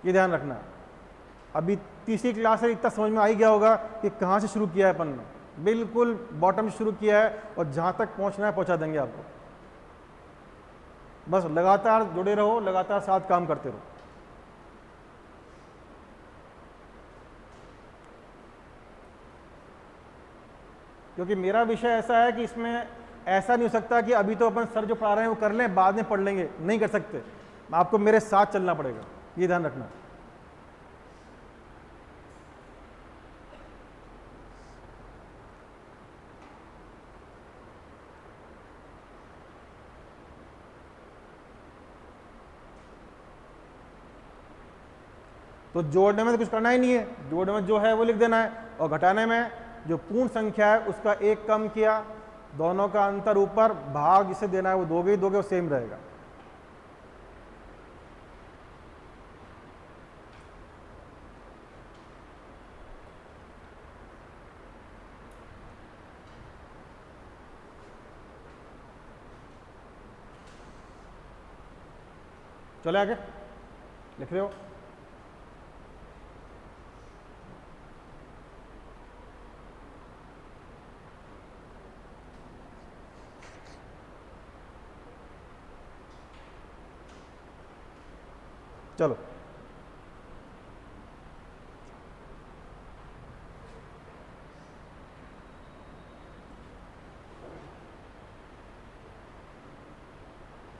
ये ध्यान रखना। अभी तीसरी क्लास है, इतना समझ में आ ही गया होगा कि कहाँ से शुरू किया है अपन ने, बिल्कुल बॉटम से शुरू किया है और जहाँ तक पहुँचना है पहुँचा देंगे आपको। बस लगातार जुड़े रहो, लगातार साथ काम करते रहो। क्योंकि मेरा विषय ऐसा है कि इसमें ऐसा नहीं हो सकता कि अभी तो अपन सर जो पढ़ा रहे हैं वो कर लें, बाद में पढ़ लेंगे, नहीं कर सकते। आपको मेरे साथ चलना पड़ेगा, ये ध्यान रखना। तो जोड़ने में तो कुछ करना ही नहीं है, जोड़ने में जो है वो लिख देना है, और घटाने में जो पूर्ण संख्या है उसका एक कम किया, दोनों का अंतर ऊपर, भाग जिसे देना है वो दोगे ही दोगे, वो सेम रहेगा। चले आगे, लिख रहे हो, चलो।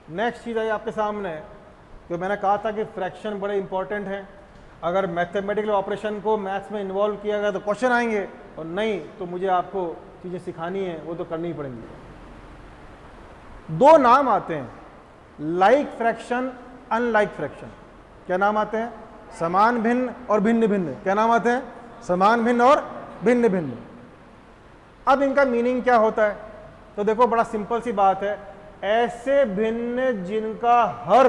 नेक्स्ट चीज़ आई आपके सामने, तो मैंने कहा था कि फ्रैक्शन बड़े इंपॉर्टेंट हैं। अगर मैथमेटिकल ऑपरेशन को मैथ्स में इन्वॉल्व किया गया तो क्वेश्चन आएंगे, और नहीं तो मुझे आपको चीज़ें सिखानी है, वो तो करनी ही पड़ेंगी। दो नाम आते हैं, लाइक फ्रैक्शन, अनलाइक फ्रैक्शन। क्या नाम आते हैं? समान भिन्न और भिन्न भिन्न। क्या नाम आते हैं? समान भिन्न और भिन्न भिन्न। अब इनका मीनिंग क्या होता है? तो देखो बड़ा सिंपल सी बात है, ऐसे भिन्न जिनका हर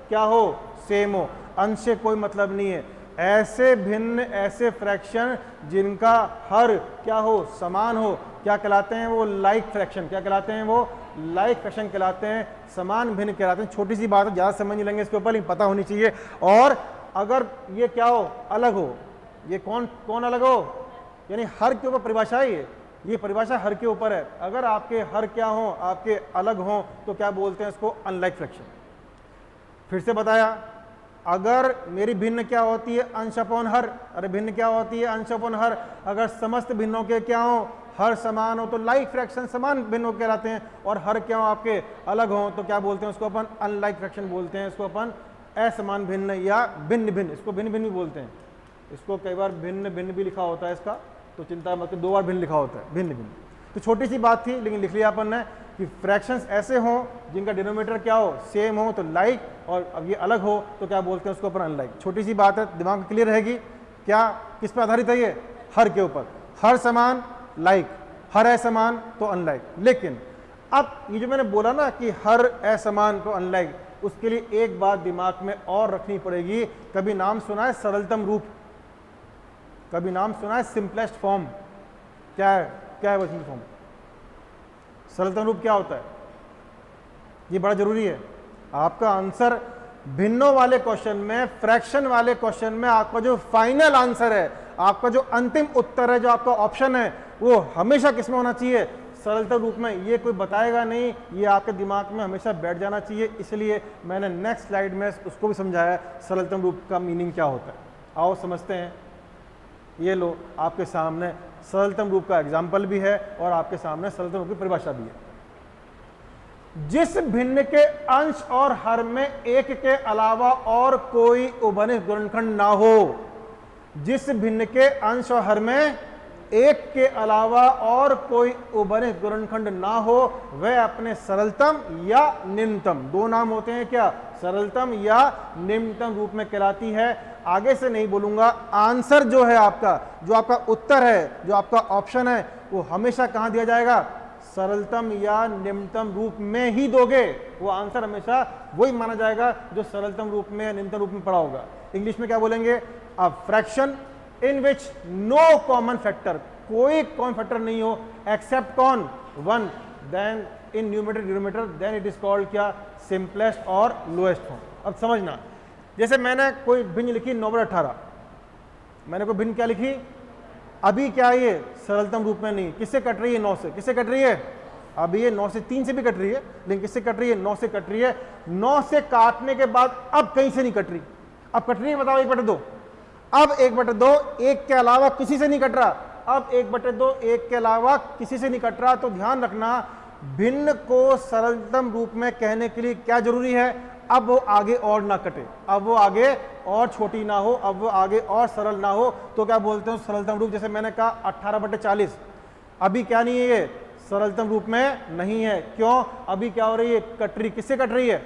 क्या हो? सेम हो, अंश से कोई मतलब नहीं है। ऐसे भिन्न, ऐसे फ्रैक्शन जिनका हर क्या हो? समान हो, क्या कहलाते हैं? वो लाइक फ्रैक्शन। क्या कहलाते हैं? वो लाइक फ्रैक्शन कहलाते हैं, समान भिन्न कहलाते हैं। छोटी सी बात है, ज़्यादा समझ नहीं लेंगे इसके ऊपर, लेकिन पता होनी चाहिए। और अगर ये क्या हो? अलग हो, ये कौन कौन अलग हो? यानी हर के ऊपर परिभाषा है ये परिभाषा हर के ऊपर है। अगर आपके हर क्या हो? आपके अलग हो, तो क्या बोलते हैं इसको? Unlike fraction. फिर से बताया, अगर मेरी भिन्न क्या होती है? अंश अपॉन हर। अरे भिन्न क्या होती है? अंश अपॉन हर। अगर समस्त भिन्नों के क्या हो? हर समान हो, तो लाइक फ्रैक्शन समान भिन्नों कहलाते हैं। और हर क्या हो? आपके अलग हो, तो क्या बोलते हैं उसको? अपन अनलाइक फ्रैक्शन बोलते हैं। इसको अपन असमान भिन्न या भिन्न भिन्न, इसको भिन्न भिन्न भी बोलते हैं। इसको कई बार भिन्न भिन्न भी लिखा होता है इसका, तो चिंता मत, 2 बार भिन्न लिखा होता है, भिन्न भिन्न। तो छोटी सी बात थी, लेकिन लिख लिया अपन ने कि फ्रैक्शंस ऐसे हों जिनका डिनोमिनेटर क्या हो? सेम हो, तो लाइक, और अब ये अलग हो तो क्या बोलते हैं उसको? अपन अनलाइक। छोटी सी बात है, दिमाग में क्लियर रहेगी। क्या किस पर आधारित है ये? हर के ऊपर। हर समान लाइक, हर असमान तो अनलाइक। लेकिन अब ये जो मैंने बोला ना कि हर असमान तो अनलाइक, उसके लिए एक बात दिमाग में और रखनी पड़ेगी। कभी नाम सुना है सरलतम रूप? कभी नाम सुना है सिंपलेस्ट फॉर्म? क्या है? क्या है वो सिंपल फॉर्म? सरलतम रूप क्या होता है? ये बड़ा जरूरी है। आपका आंसर भिन्नों वाले क्वेश्चन में, फ्रैक्शन वाले क्वेश्चन में, आपका जो फाइनल आंसर है, आपका जो अंतिम उत्तर है, जो आपका ऑप्शन है, वो हमेशा किस में होना चाहिए? सरलतम रूप में। ये कोई बताएगा नहीं, ये आपके दिमाग में हमेशा बैठ जाना चाहिए। इसलिए मैंने नेक्स्ट स्लाइड में उसको भी समझाया सरलतम रूप का मीनिंग क्या होता है। आओ समझते हैं। ये लो आपके सामने सरलतम रूप का एग्जाम्पल भी है और आपके सामने सरलतम रूप की परिभाषा भी है। जिस भिन्न के अंश और हर में एक के अलावा और कोई उभयनिष्ठ गुणनखंड ना हो। जिस भिन्न के अंश और हर में एक के अलावा और कोई उभयनिष्ठ गुणनखंड ना हो, वह अपने सरलतम या निम्नतम, 2 नाम होते हैं क्या? सरलतम या निम्नतम रूप में कहलाती है। आगे से नहीं बोलूंगा। आंसर जो है आपका, जो आपका उत्तर है, जो आपका ऑप्शन है, वो हमेशा कहां दिया जाएगा? सरलतम या निम्नतम रूप में ही दोगे। वो आंसर हमेशा वही माना जाएगा जो सरलतम रूप में या निम्नतम रूप में पड़ा होगा। इंग्लिश में क्या बोलेंगे? A fraction in which no common factor, कोई कॉमन फैक्टर नहीं हो एक्सेप्ट कौन? 1, then in numerator denominator, then it is called क्या? सिंपलेस्ट और लोएस्ट फॉर्म। अब समझना, जैसे मैंने कोई भिन्न लिखी 9/18, मैंने कोई भिन्न क्या लिखी? अभी क्या है ये? सरलतम रूप में नहीं। किससे कट रही है? 9 से। किससे कट रही है? अभी ये 9 से 3 से भी कट रही है, लेकिन किससे कट रही है? 9 से कट रही है। 9 से काटने के बाद अब कहीं से नहीं कट रही। अब कट रही है? बताओ 1/2। अब 1/2 1 के अलावा किसी से नहीं कट रहा। अब 1/2 1 के अलावा किसी से नहीं कट रहा। तो ध्यान रखना, भिन्न को सरलतम रूप में कहने के लिए क्या जरूरी है? अब वो आगे और ना कटे, अब वो आगे और छोटी ना हो, अब वो आगे और सरल ना हो, तो क्या बोलते हैं सरलतम रूप? जैसे मैंने कहा 18/40, अभी क्या नहीं है? ये सरलतम रूप में नहीं है। क्यों? अभी क्या हो रही है? कट रही। किससे कट रही है?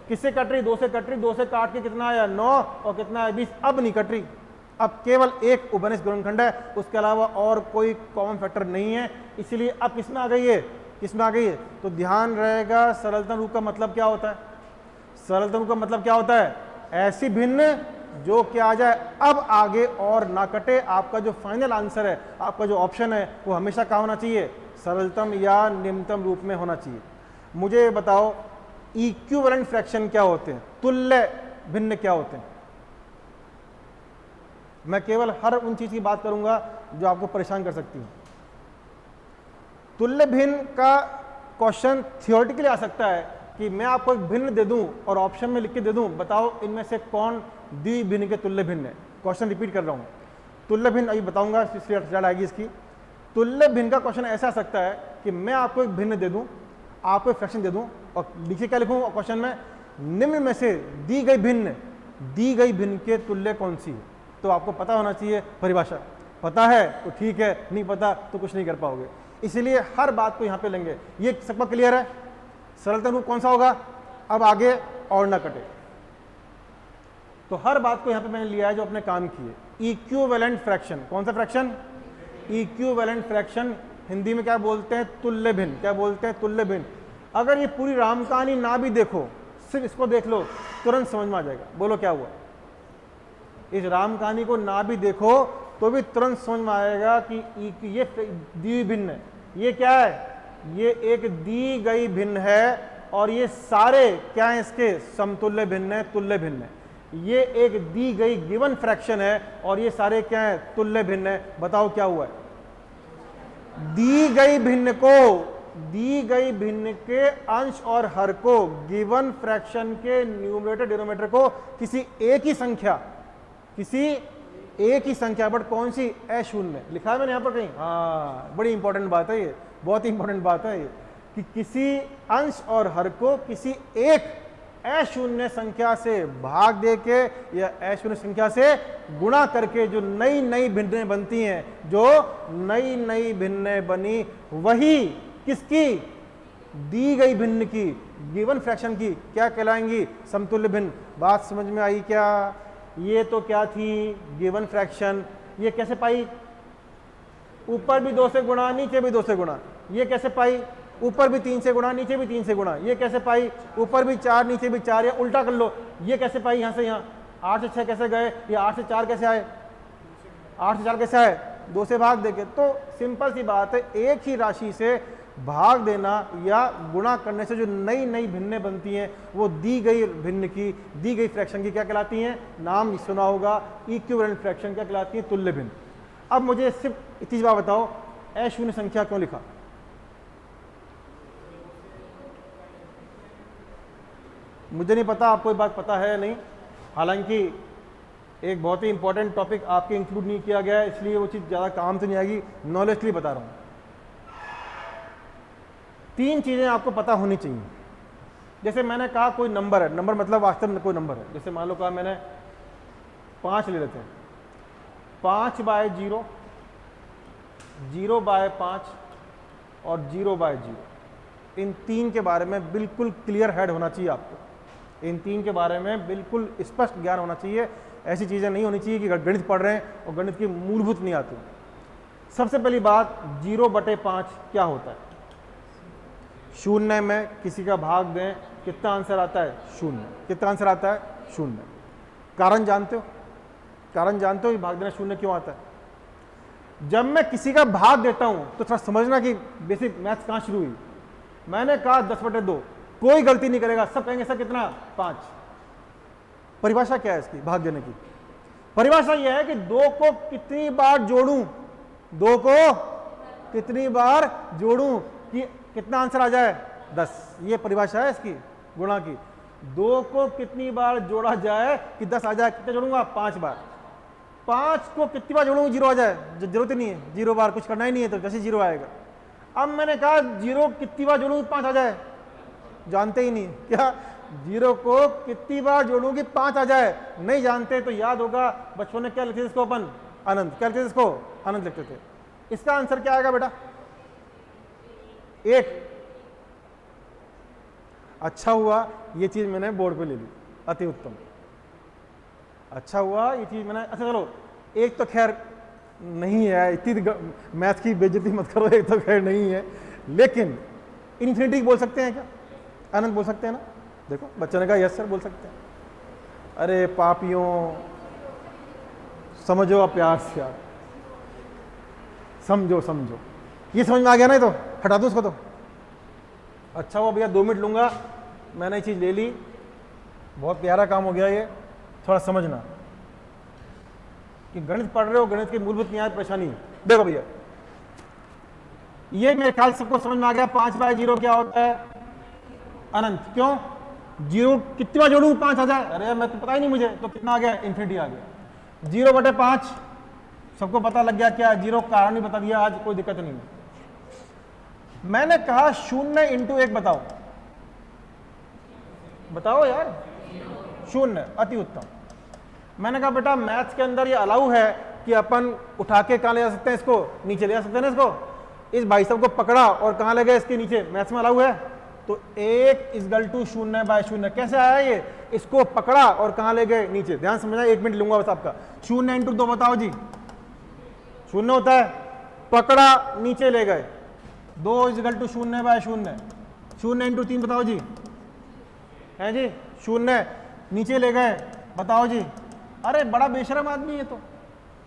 किससे कट रही? 2 से कट रही। 2 से काट के कितना आया? 9, और कितना है? 20। अब नहीं कट रही। अब केवल एक उभयनिष्ठ गुणनखंड है, उसके अलावा और कोई कॉमन फैक्टर नहीं है। इसलिए अब किसमें आ गई है? किसमें आ गई है? तो ध्यान रहेगा, सरलतम रूप का मतलब क्या होता है? सरलतम रूप का मतलब क्या होता है? ऐसी भिन्न जो क्या आ जाए, अब आगे और ना कटे। आपका जो फाइनल आंसर है, आपका जो ऑप्शन है, वो हमेशा क्या होना चाहिए? सरलतम या निम्नतम रूप में होना चाहिए। मुझे बताओ, इक्विवेलेंट फ्रैक्शन क्या होते हैं? तुल्य भिन्न क्या होते हैं? मैं केवल हर उन चीज की बात करूंगा जो आपको परेशान कर सकती है। तुल्य भिन्न का क्वेश्चन थियोरेटिकली आ सकता है कि मैं आपको एक भिन्न दे दूं और ऑप्शन में लिख के दे दूं, बताओ इनमें से कौन द्विभिन्न के तुल्य भिन्न है। क्वेश्चन रिपीट कर रहा हूं। तुल्य भिन्न अभी बताऊंगा, स्लाइड आएगी इसकी। तुल्य भिन्न का क्वेश्चन ऐसा आ सकता है कि मैं आपको एक भिन्न दे दूं, आपको एक फ्रैक्शन दे दूं, और नीचे क्या लिखूं क्वेश्चन में, निम्न में से दी गई भिन्न के तुल्य कौन सी है। तो आपको पता होना चाहिए परिभाषा, पता है तो ठीक है, नहीं पता तो कुछ नहीं कर पाओगे। इसलिए हर बात को यहाँ पे लेंगे। ये सबका क्लियर है? सरलतम रूप कौन सा होगा? अब आगे और ना कटे, तो हर बात को यहाँ पे मैंने लिया है जो अपने काम की है। इक्विवेलेंट फ्रैक्शन, कौन सा फ्रैक्शन? इक्विवेलेंट फ्रैक्शन, हिंदी में क्या बोलते हैं? तुल्य भिन्न। क्या बोलते हैं? तुल्य भिन्न। अगर ये पूरी राम कहानी ना भी देखो, सिर्फ इसको देख लो, तुरंत समझ में आ जाएगा। बोलो क्या हुआ? इस राम कहानी को ना भी देखो तो भी तुरंत समझ में आएगा कि ये दी हुई भिन्न है। ये क्या है? ये एक दी गई भिन्न है, और ये सारे क्या है? इसके समतुल्य भिन्न है, तुल्य भिन्न है। ये एक दी गई गिवन फ्रैक्शन है, और ये सारे क्या है? तुल्य भिन्न है। बताओ क्या हुआ है? दी गई भिन्न के अंश और हर को, गिवन फ्रैक्शन के न्यूमरेटर डिनोमिनेटर को किसी एक ही संख्या, बट कौन सी? अशून्य। लिखा है मैंने यहां पर कहीं? हाँ, बड़ी इंपॉर्टेंट बात है ये, बहुत ही इंपॉर्टेंट बात है ये, कि किसी अंश और हर को किसी एक अशून्य संख्या से भाग देके या अशून्य संख्या से गुणा करके जो नई नई भिन्नें बनती हैं, जो नई नई भिन्नें बनी, वही किसकी? दी गई भिन्न की, गिवन फ्रैक्शन की क्या कहलाएंगी? समतुल्य भिन्न। बात समझ में आई क्या? ये तो क्या थी? Given fraction. ये कैसे पाई? ऊपर भी 2 से गुणा, नीचे भी 2 से गुणा। ये कैसे पाई? ऊपर भी 3 से गुणा, नीचे भी 3 से गुणा। ये कैसे पाई? ऊपर भी 4, नीचे भी 4। या उल्टा कर लो, ये कैसे पाई? यहां से यहां 8 से 6 कैसे गए? ये 8 से 4 कैसे आए? 8 से 4 कैसे आए? 2 से भाग देके। तो सिंपल सी बात है, एक ही राशि से भाग देना या गुणा करने से जो नई नई भिन्नें बनती हैं, वो दी गई भिन्न की, दी गई फ्रैक्शन की क्या कहलाती हैं? नाम सुना होगा, इक्विवेलेंट फ्रैक्शन। क्या कहलाती है? तुल्य भिन्न। अब मुझे सिर्फ इतनी बात बताओ, अशून्य संख्या क्यों लिखा? मुझे नहीं पता आपको ये बात पता है या नहीं, हालांकि एक बहुत ही इंपॉर्टेंट टॉपिक आपके इंक्लूड नहीं किया गया है, इसलिए वो चीज़ ज़्यादा काम तो नहीं आएगी, नॉलेज के लिए बता रहा हूँ। 3 चीज़ें आपको पता होनी चाहिए। जैसे मैंने कहा कोई नंबर है, नंबर मतलब वास्तव में कोई नंबर है। जैसे मान लो कहा मैंने 5 ले लेते हैं, 5/0, 0/5 और 0/0। इन 3 के बारे में बिल्कुल क्लियर हेड होना चाहिए आपको। इन 3 के बारे में बिल्कुल स्पष्ट ज्ञान होना चाहिए। ऐसी चीज़ें नहीं होनी चाहिए कि गणित पढ़ रहे हैं और गणित की मूलभूत नहीं आती। सबसे पहली बात, 0/5 क्या होता है? शून्य में किसी का भाग दें, कितना आंसर आता है? 0। कितना आंसर आता है? 0। कारण जानते हो? कारण जानते हो कि भाग देना 0 क्यों आता है? जब मैं किसी का भाग देता हूं तो थोड़ा समझना कि बेसिक मैथ्स कहां शुरू हुई। मैंने कहा 10/2, कोई गलती नहीं करेगा, सब कहेंगे सर कितना? 5। परिभाषा क्या है इसकी भाग देने की? परिभाषा यह है कि 2 को कितनी बार जोड़ूं, 2 को कितनी बार जोड़ूं कि कितना आंसर आ जाए? 10। ये परिभाषा है इसकी, गुणा की। 2 को कितनी बार जोड़ा जाए कि 10 आ जाए? कितने जोड़ूंगा? 5 बार। 5 को कितनी बार जोड़ूंगा 0 आ जाए? जरूरत ही नहीं है, 0 बार कुछ करना ही नहीं है, तो जैसे 0 आएगा। अब मैंने कहा 0 कितनी बार जोड़ूं 5 आ जाए? जानते ही नहीं क्या? 0 को कितनी बार जोड़ूं कि 5 आ जाए? नहीं जानते। तो याद होगा बचपन में क्या लिखते थे इसको अपन? अनंत। क्या लिखते थे इसको? अनंत लिखते थे। इसका आंसर क्या आएगा बेटा? 1। अच्छा हुआ ये चीज मैंने बोर्ड पे ले ली, अति उत्तम। अच्छा हुआ ये चीज मैंने, अच्छा चलो 1 तो खैर नहीं है, इतनी मैथ की बेइज्जती मत करो, 1 तो खैर नहीं है, लेकिन इन्फिनिटी बोल सकते हैं क्या? अनंत बोल सकते हैं ना? देखो बच्चे ने कहा यस सर बोल सकते हैं। अरे पापियों, समझो आप प्यार से यार, समझो समझो। ये समझ में आ गया ना? तो हटा दो उसको। तो अच्छा हुआ भैया 2 मिनट लूंगा, मैंने ये चीज़ ले ली, बहुत प्यारा काम हो गया ये। थोड़ा समझना कि गणित पढ़ रहे हो, गणित की मूलभूत नहीं परेशानी। देखो भैया, ये मेरे ख्याल सबको समझ में आ गया। 5/0 क्या होता है? अनंत। क्यों? 0 कितनी बार जोड़ूं 5 आ जाए? अरे मैं तो पता ही नहीं मुझे, तो कितना आ गया? इन्फिनिटी आ गया। 0/5 सबको पता लग गया क्या? 0 कारण नहीं बता दिया, आज कोई दिक्कत नहीं है। मैंने कहा 0 × 1 बताओ। बताओ यार, शून्य, अति उत्तम। मैंने कहा बेटा मैथ्स के अंदर ये अलाउ है कि अपन उठा के कहाँ ले जा सकते हैं, इसको नीचे ले जा सकते हैं ना, इसको, इस भाई साहब को पकड़ा और कहाँ ले गए, इसके नीचे, मैथ्स में अलाउ है। तो 1 इक्वल टू 0/0 कैसे आया ये, इसको पकड़ा और कहाँ ले गए, नीचे। ध्यान समझना, 1 मिनट लूंगा बस आपका। 0 इंटू 2 बताओ जी, 0 होता है, पकड़ा नीचे ले गए, 2 इक्वल टू 0/0। 0 इंटू 3 बताओ जी, है जी, 0 नीचे ले गए, बताओ जी। अरे बड़ा बेशरम आदमी है तो,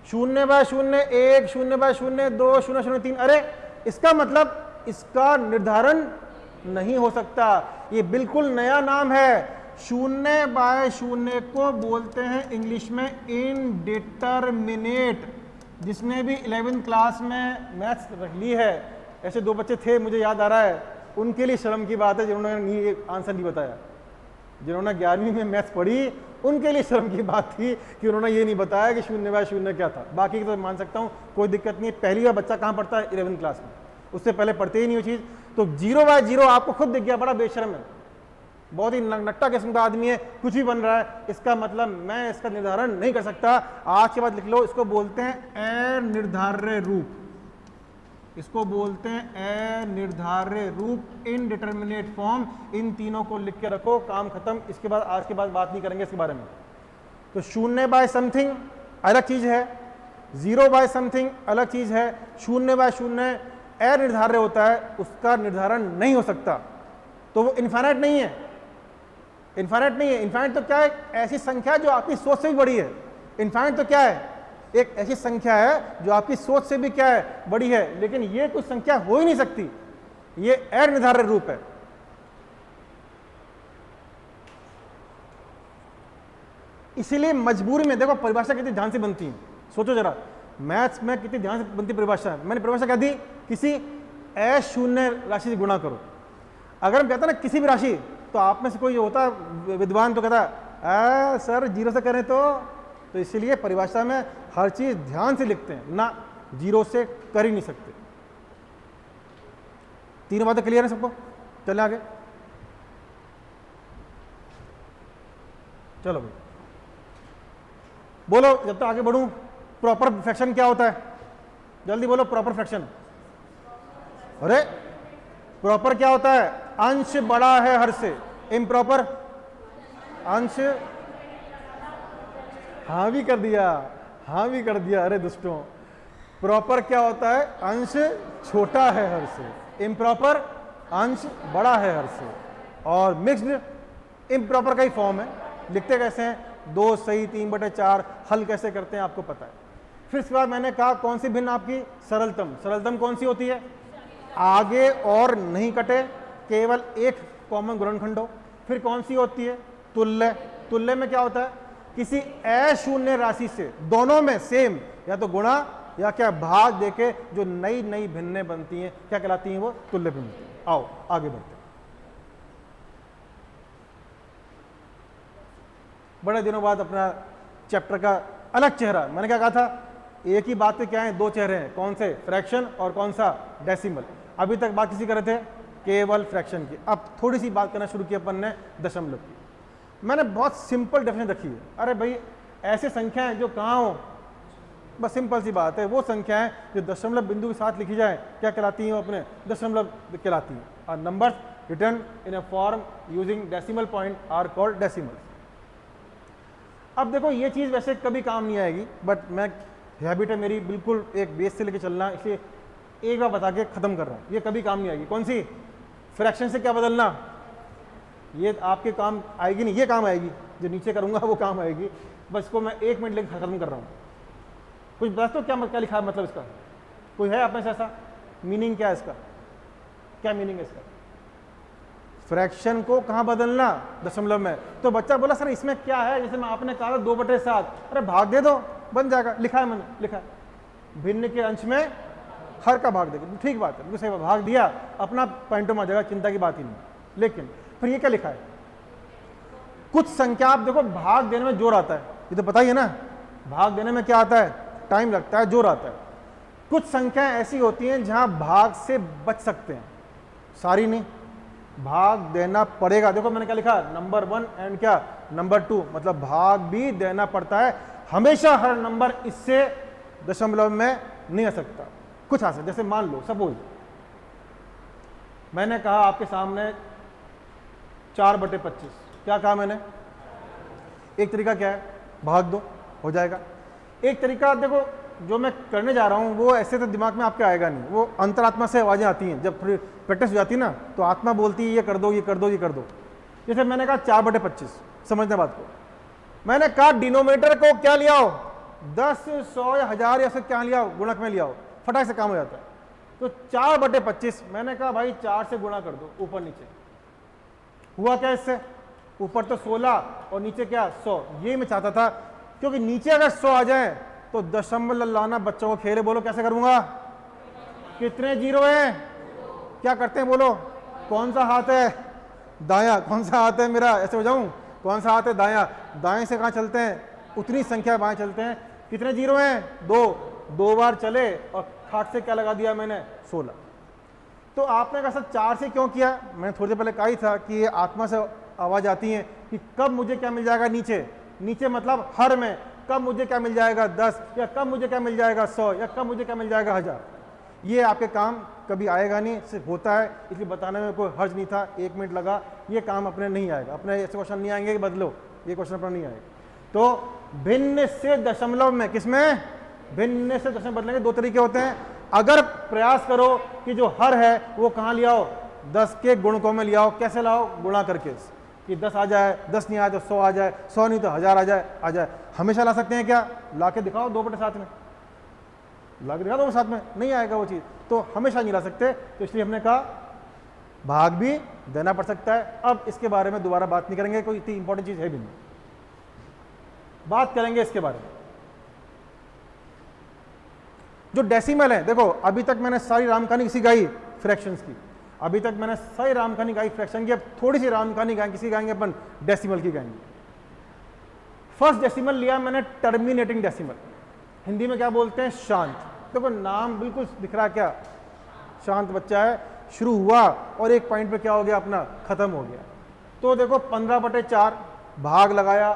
0/0 1, 0/0 2, 0/0 3। अरे इसका मतलब इसका निर्धारण नहीं हो सकता, ये बिल्कुल नया नाम है। 0/0 को बोलते हैं इंग्लिश में इनडिटरमिनेट। जिसने भी 11th क्लास में मैथ्स रख ली है, ऐसे 2 बच्चे थे मुझे याद आ रहा है, उनके लिए शर्म की बात है जिन्होंने ये आंसर नहीं बताया। जिन्होंने 11वीं में मैथ्स पढ़ी उनके लिए शर्म की बात थी कि उन्होंने ये नहीं बताया कि 0/0 क्या था। बाकी की तो मान सकता हूँ, कोई दिक्कत नहीं है। पहली बार बच्चा कहाँ पढ़ता है, 11th क्लास में, उससे पहले पढ़ते ही नहीं वो चीज़। तो 0/0 आपको खुद दिख गया, बड़ा बेशर्म है, बहुत ही नट्टा किस्म का आदमी है, कुछ भी बन रहा है। इसका मतलब मैं इसका निर्धारण नहीं कर सकता। आज के बाद लिख लो, इसको बोलते हैं अनिर्धार्य रूप। इसको बोलते हैं अनिर्धार्य रूप, इनडिटरमिनेट फॉर्म। इन तीनों को लिख के रखो, काम खत्म। इसके बाद आज के बाद बात नहीं करेंगे इसके बारे में। तो 0/समथिंग अलग चीज है, 0/समथिंग अलग चीज है। 0/0 अनिर्धार्य होता है, उसका निर्धारण नहीं हो सकता, तो वो इनफाइनाइट नहीं है। इनफाइनाइट नहीं है। इनफाइनाइट तो क्या है, ऐसी संख्या जो आपकी सोच से भी बड़ी है। इनफाइनाइट तो क्या है, एक ऐसी संख्या है जो आपकी सोच से भी क्या है, बड़ी है। लेकिन ये कुछ संख्या हो ही नहीं सकती, ये अनिर्धार्य रूप है। इसीलिए मजबूरी में देखो परिभाषा कितनी ध्यान से बनती है। सोचो जरा, मैथ्स में कितनी ध्यान से बनती परिभाषा है। मैंने परिभाषा क्या दी, किसी अशून्य राशि से गुणा करो। अगर हम कहते हैं ना किसी भी राशि, तो आप में से कोई होता है विद्वान तो कहता है सर 0 से करें तो इसीलिए परिभाषा में हर चीज ध्यान से लिखते हैं ना, 0 से कर ही नहीं सकते। तीनों बातें क्लियर है सबको, चले आगे। चलो भाई बोलो, जब तक आगे बढ़ूं, प्रॉपर फ्रैक्शन क्या होता है, जल्दी बोलो। प्रॉपर फ्रैक्शन, अरे प्रॉपर क्या होता है, अंश बड़ा है हर से। इम्प्रॉपर अंश, हाँ भी कर दिया, हाँ भी कर दिया, अरे दुष्टों। प्रॉपर क्या होता है, अंश छोटा है हर से। इम्प्रॉपर अंश बड़ा है हर से। और मिक्स्ड इम्प्रॉपर का ही फॉर्म है। लिखते कैसे हैं, 2 सही 3/4। हल कैसे करते हैं आपको पता है। फिर इसके बाद मैंने कहा कौन सी भिन्न आपकी, सरलतम। सरलतम कौन सी होती है, आगे और नहीं कटे, केवल एक कॉमन गुणनखंड हो। फिर कौन सी होती है, तुल्य। तुल्य में क्या होता है, किसी अशून्य राशि से दोनों में सेम, या तो गुणा या क्या भाग देके जो नई नई भिन्नें बनती हैं, क्या कहलाती हैं, वो तुल्य भिन्न। आओ आगे बढ़ते हैं। बड़े दिनों बाद अपना चैप्टर का अलग चेहरा। मैंने क्या कहा था, एक ही बात पे क्या है, 2 चेहरे हैं। कौन से, फ्रैक्शन और कौन सा, डेसिमल। अभी तक बात किसी कर रहे थे, केवल फ्रैक्शन की। अब थोड़ी सी बात करना शुरू की अपन ने दशमलव की। मैंने बहुत सिंपल डेफिनेशन रखी है। अरे भाई ऐसे संख्याएं जो कहाँ हो, बस सिंपल सी बात है, वो संख्याएं जो दशमलव बिंदु के साथ लिखी जाए क्या कहलाती हैं, वो अपने दशमलव कहलाती हैं। और numbers written in a form using decimal point are called decimal. अब देखो ये चीज़ वैसे कभी काम नहीं आएगी, बट मैं हैबिट है मेरी बिल्कुल एक बेस से लेके चलना, इसलिए एक बार बता के खत्म कर रहा हूँ। ये कभी काम नहीं आएगी। कौन सी, फ्रैक्शन से क्या बदलना, ये आपके काम आएगी नहीं, ये काम आएगी। जो नीचे करूँगा वो काम आएगी। बस इसको मैं 1 मिनट लेकर खत्म कर रहा हूँ। कुछ बता तो क्या लिखा है, मतलब इसका कोई है आप में से ऐसा, मीनिंग क्या है इसका, क्या मीनिंग है इसका, फ्रैक्शन को कहाँ बदलना, दशमलव में। तो बच्चा बोला सर इसमें क्या है, जैसे मैं आपने कहा 2/7, अरे भाग दे दो, बन जाएगा। लिखा है मैंने, लिखा है भिन्न के अंश में हर का भाग देगा। ठीक बात है, सही भाग दिया, अपना पॉइंटों में आ जाएगा, चिंता की बात ही नहीं। लेकिन फिर ये क्या लिखा है, कुछ संख्या आप देखो भाग देने में जोर आता है, ये तो पता ही है ना, भाग देने में क्या आता है, टाइम लगता है, जोर आता है। कुछ संख्याएं ऐसी होती हैं जहां भाग से बच सकते हैं, सारी नहीं। भाग देना पड़ेगा। देखो मैंने क्या लिखा, नंबर 1 एंड क्या नंबर 2, मतलब भाग भी देना पड़ता है। हमेशा हर नंबर इससे दशमलव में नहीं आ सकता, कुछ आ सकता। जैसे मान लो सपोज मैंने कहा आपके सामने 4/25, क्या कहा मैंने? एक तरीका क्या है, भाग दो, हो जाएगा। एक तरीका देखो जो मैं करने जा रहा हूँ वो ऐसे तो दिमाग में आपके आएगा नहीं, वो अंतरात्मा से आवाज़ें आती हैं। जब प्रैक्टिस हो जाती है ना तो आत्मा बोलती है ये कर दो, ये कर दो, ये कर दो। जैसे मैंने कहा 4/25, समझना बात को। मैंने कहा डिनोमिनेटर को क्या लिया हो, 10, 100 या 1000 या सब क्या लिया हो, गुणक में लिया हो, फटाक से काम हो जाता है। तो 4/25 मैंने कहा भाई 4 से गुणा कर दो, ऊपर नीचे। हुआ क्या इससे, ऊपर तो 16 और नीचे क्या 100। ये मैं चाहता था, क्योंकि नीचे अगर 100 आ जाए तो दशमलव लाना बच्चों को खेले। बोलो कैसे करूंगा, कितने जीरो हैं, क्या करते हैं बोलो, कौन सा हाथ है दाया, कौन सा हाथ है मेरा, ऐसे हो जाऊं, कौन सा हाथ है दाया, दाएं से कहाँ चलते हैं, उतनी संख्या बाएं चलते हैं। कितने जीरो हैं, 2 बार चले और खाट से क्या लगा दिया मैंने, 16। तो आपने कहा सर 4 से क्यों किया, मैंने थोड़ी देर पहले कहा ही था कि ये आत्मा से आवाज आती है कि कब मुझे क्या मिल जाएगा नीचे, नीचे मतलब हर में, कब मुझे क्या मिल जाएगा 10, या कब मुझे क्या मिल जाएगा 100, या कब मुझे क्या मिल जाएगा 1000। ये आपके काम कभी आएगा नहीं, सिर्फ होता है, इसलिए बताने में कोई हर्ज नहीं था, 1 मिनट लगा। ये काम अपने नहीं आएगा, अपने ऐसे क्वेश्चन नहीं आएंगे कि बदलो, ये क्वेश्चन अपना नहीं आएगा। तो भिन्न से दशमलव में, किसमें, भिन्न से दशमलव बदलेंगे। 2 तरीके होते हैं। अगर प्रयास करो कि जो हर है वो कहाँ लिया हो, 10 के गुणकों में लिया हो। कैसे लाओ, गुणा करके, कि 10 आ जाए, 10 नहीं आए तो 100 आ जाए, 100 नहीं तो 1000 आ जाए, आ जाए। हमेशा ला सकते हैं क्या, ला के दिखाओ 2/7 में, ला के दिखा दो साथ में, नहीं आएगा वो चीज़, तो हमेशा नहीं ला सकते। तो इसलिए हमने कहा भाग भी देना पड़ सकता है। अब इसके बारे में दोबारा बात नहीं करेंगे, कोई इतनी इंपॉर्टेंट चीज़ है भी नहीं, बात करेंगे इसके बारे में। जो डेसिमल है, देखो अभी तक मैंने सारी रामकहानी किसी गाई फ्रैक्शंस की, अभी तक मैंने सारी रामकहानी गाई फ्रैक्शन की। अब थोड़ी सी रामकहानी गाएंगे, किसी गाएंगे अपन, डेसिमल की गाएंगे। फर्स्ट डेसिमल लिया मैंने टर्मिनेटिंग डेसिमल, हिंदी में क्या बोलते हैं, शांत। देखो नाम बिल्कुल दिख रहा है क्या, शांत बच्चा है, शुरू हुआ और एक पॉइंट पे क्या हो गया अपना, खत्म हो गया। तो देखो 15/4 भाग लगाया,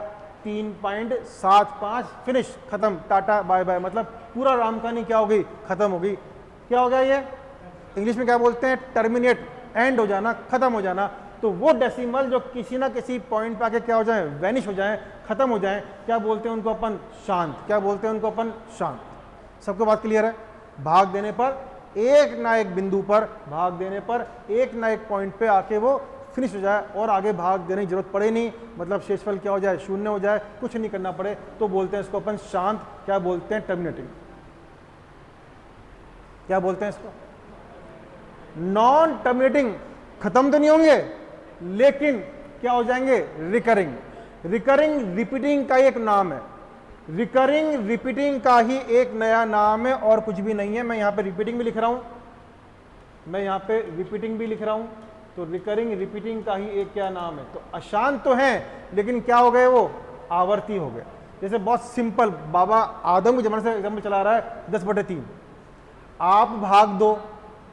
3.75 फिनिश, खत्म, टाटा बाय बाय, मतलब पूरा रामकहानी क्या हो गई, खत्म हो गई। क्या हो गया ये, इंग्लिश में क्या बोलते हैं, टर्मिनेट, एंड हो जाना, खत्म हो जाना। तो वो डेसिमल जो किसी ना किसी पॉइंट पे आके क्या हो जाए, वैनिश हो जाए, खत्म हो जाए, क्या बोलते हैं उनको अपन, शांत। क्या बोलते हैं उनको अपन, शांत। सबको बात क्लियर है। भाग देने पर एक ना एक बिंदु पर, भाग देने पर एक ना एक पॉइंट पे आके वो फिनिश हो जाए और आगे भाग देने की जरूरत पड़े नहीं, मतलब शेषफल क्या हो जाए, 0 हो जाए, कुछ नहीं करना पड़े, तो बोलते हैं इसको अपन शांत। क्या बोलते हैं, टर्मिनेटिंग। क्या बोलते हैं इसको, नॉन टर्मिनेटिंग। खत्म तो नहीं होंगे लेकिन क्या हो जाएंगे, रिकरिंग। रिकरिंग रिपीटिंग का एक नाम है, रिकरिंग रिपीटिंग का ही एक नया नाम है और कुछ भी नहीं है। मैं यहाँ पे रिपीटिंग भी लिख रहा हूँ, मैं यहाँ पे रिपीटिंग भी लिख रहा हूँ, तो रिकरिंग रिपीटिंग का ही एक क्या नाम है। तो अशांत तो है लेकिन क्या हो गए, वो आवर्ती हो गए। जैसे बहुत सिंपल, बाबा आदम के जमाने से एग्जाम्पल चला रहा है, 10/3। आप भाग दो,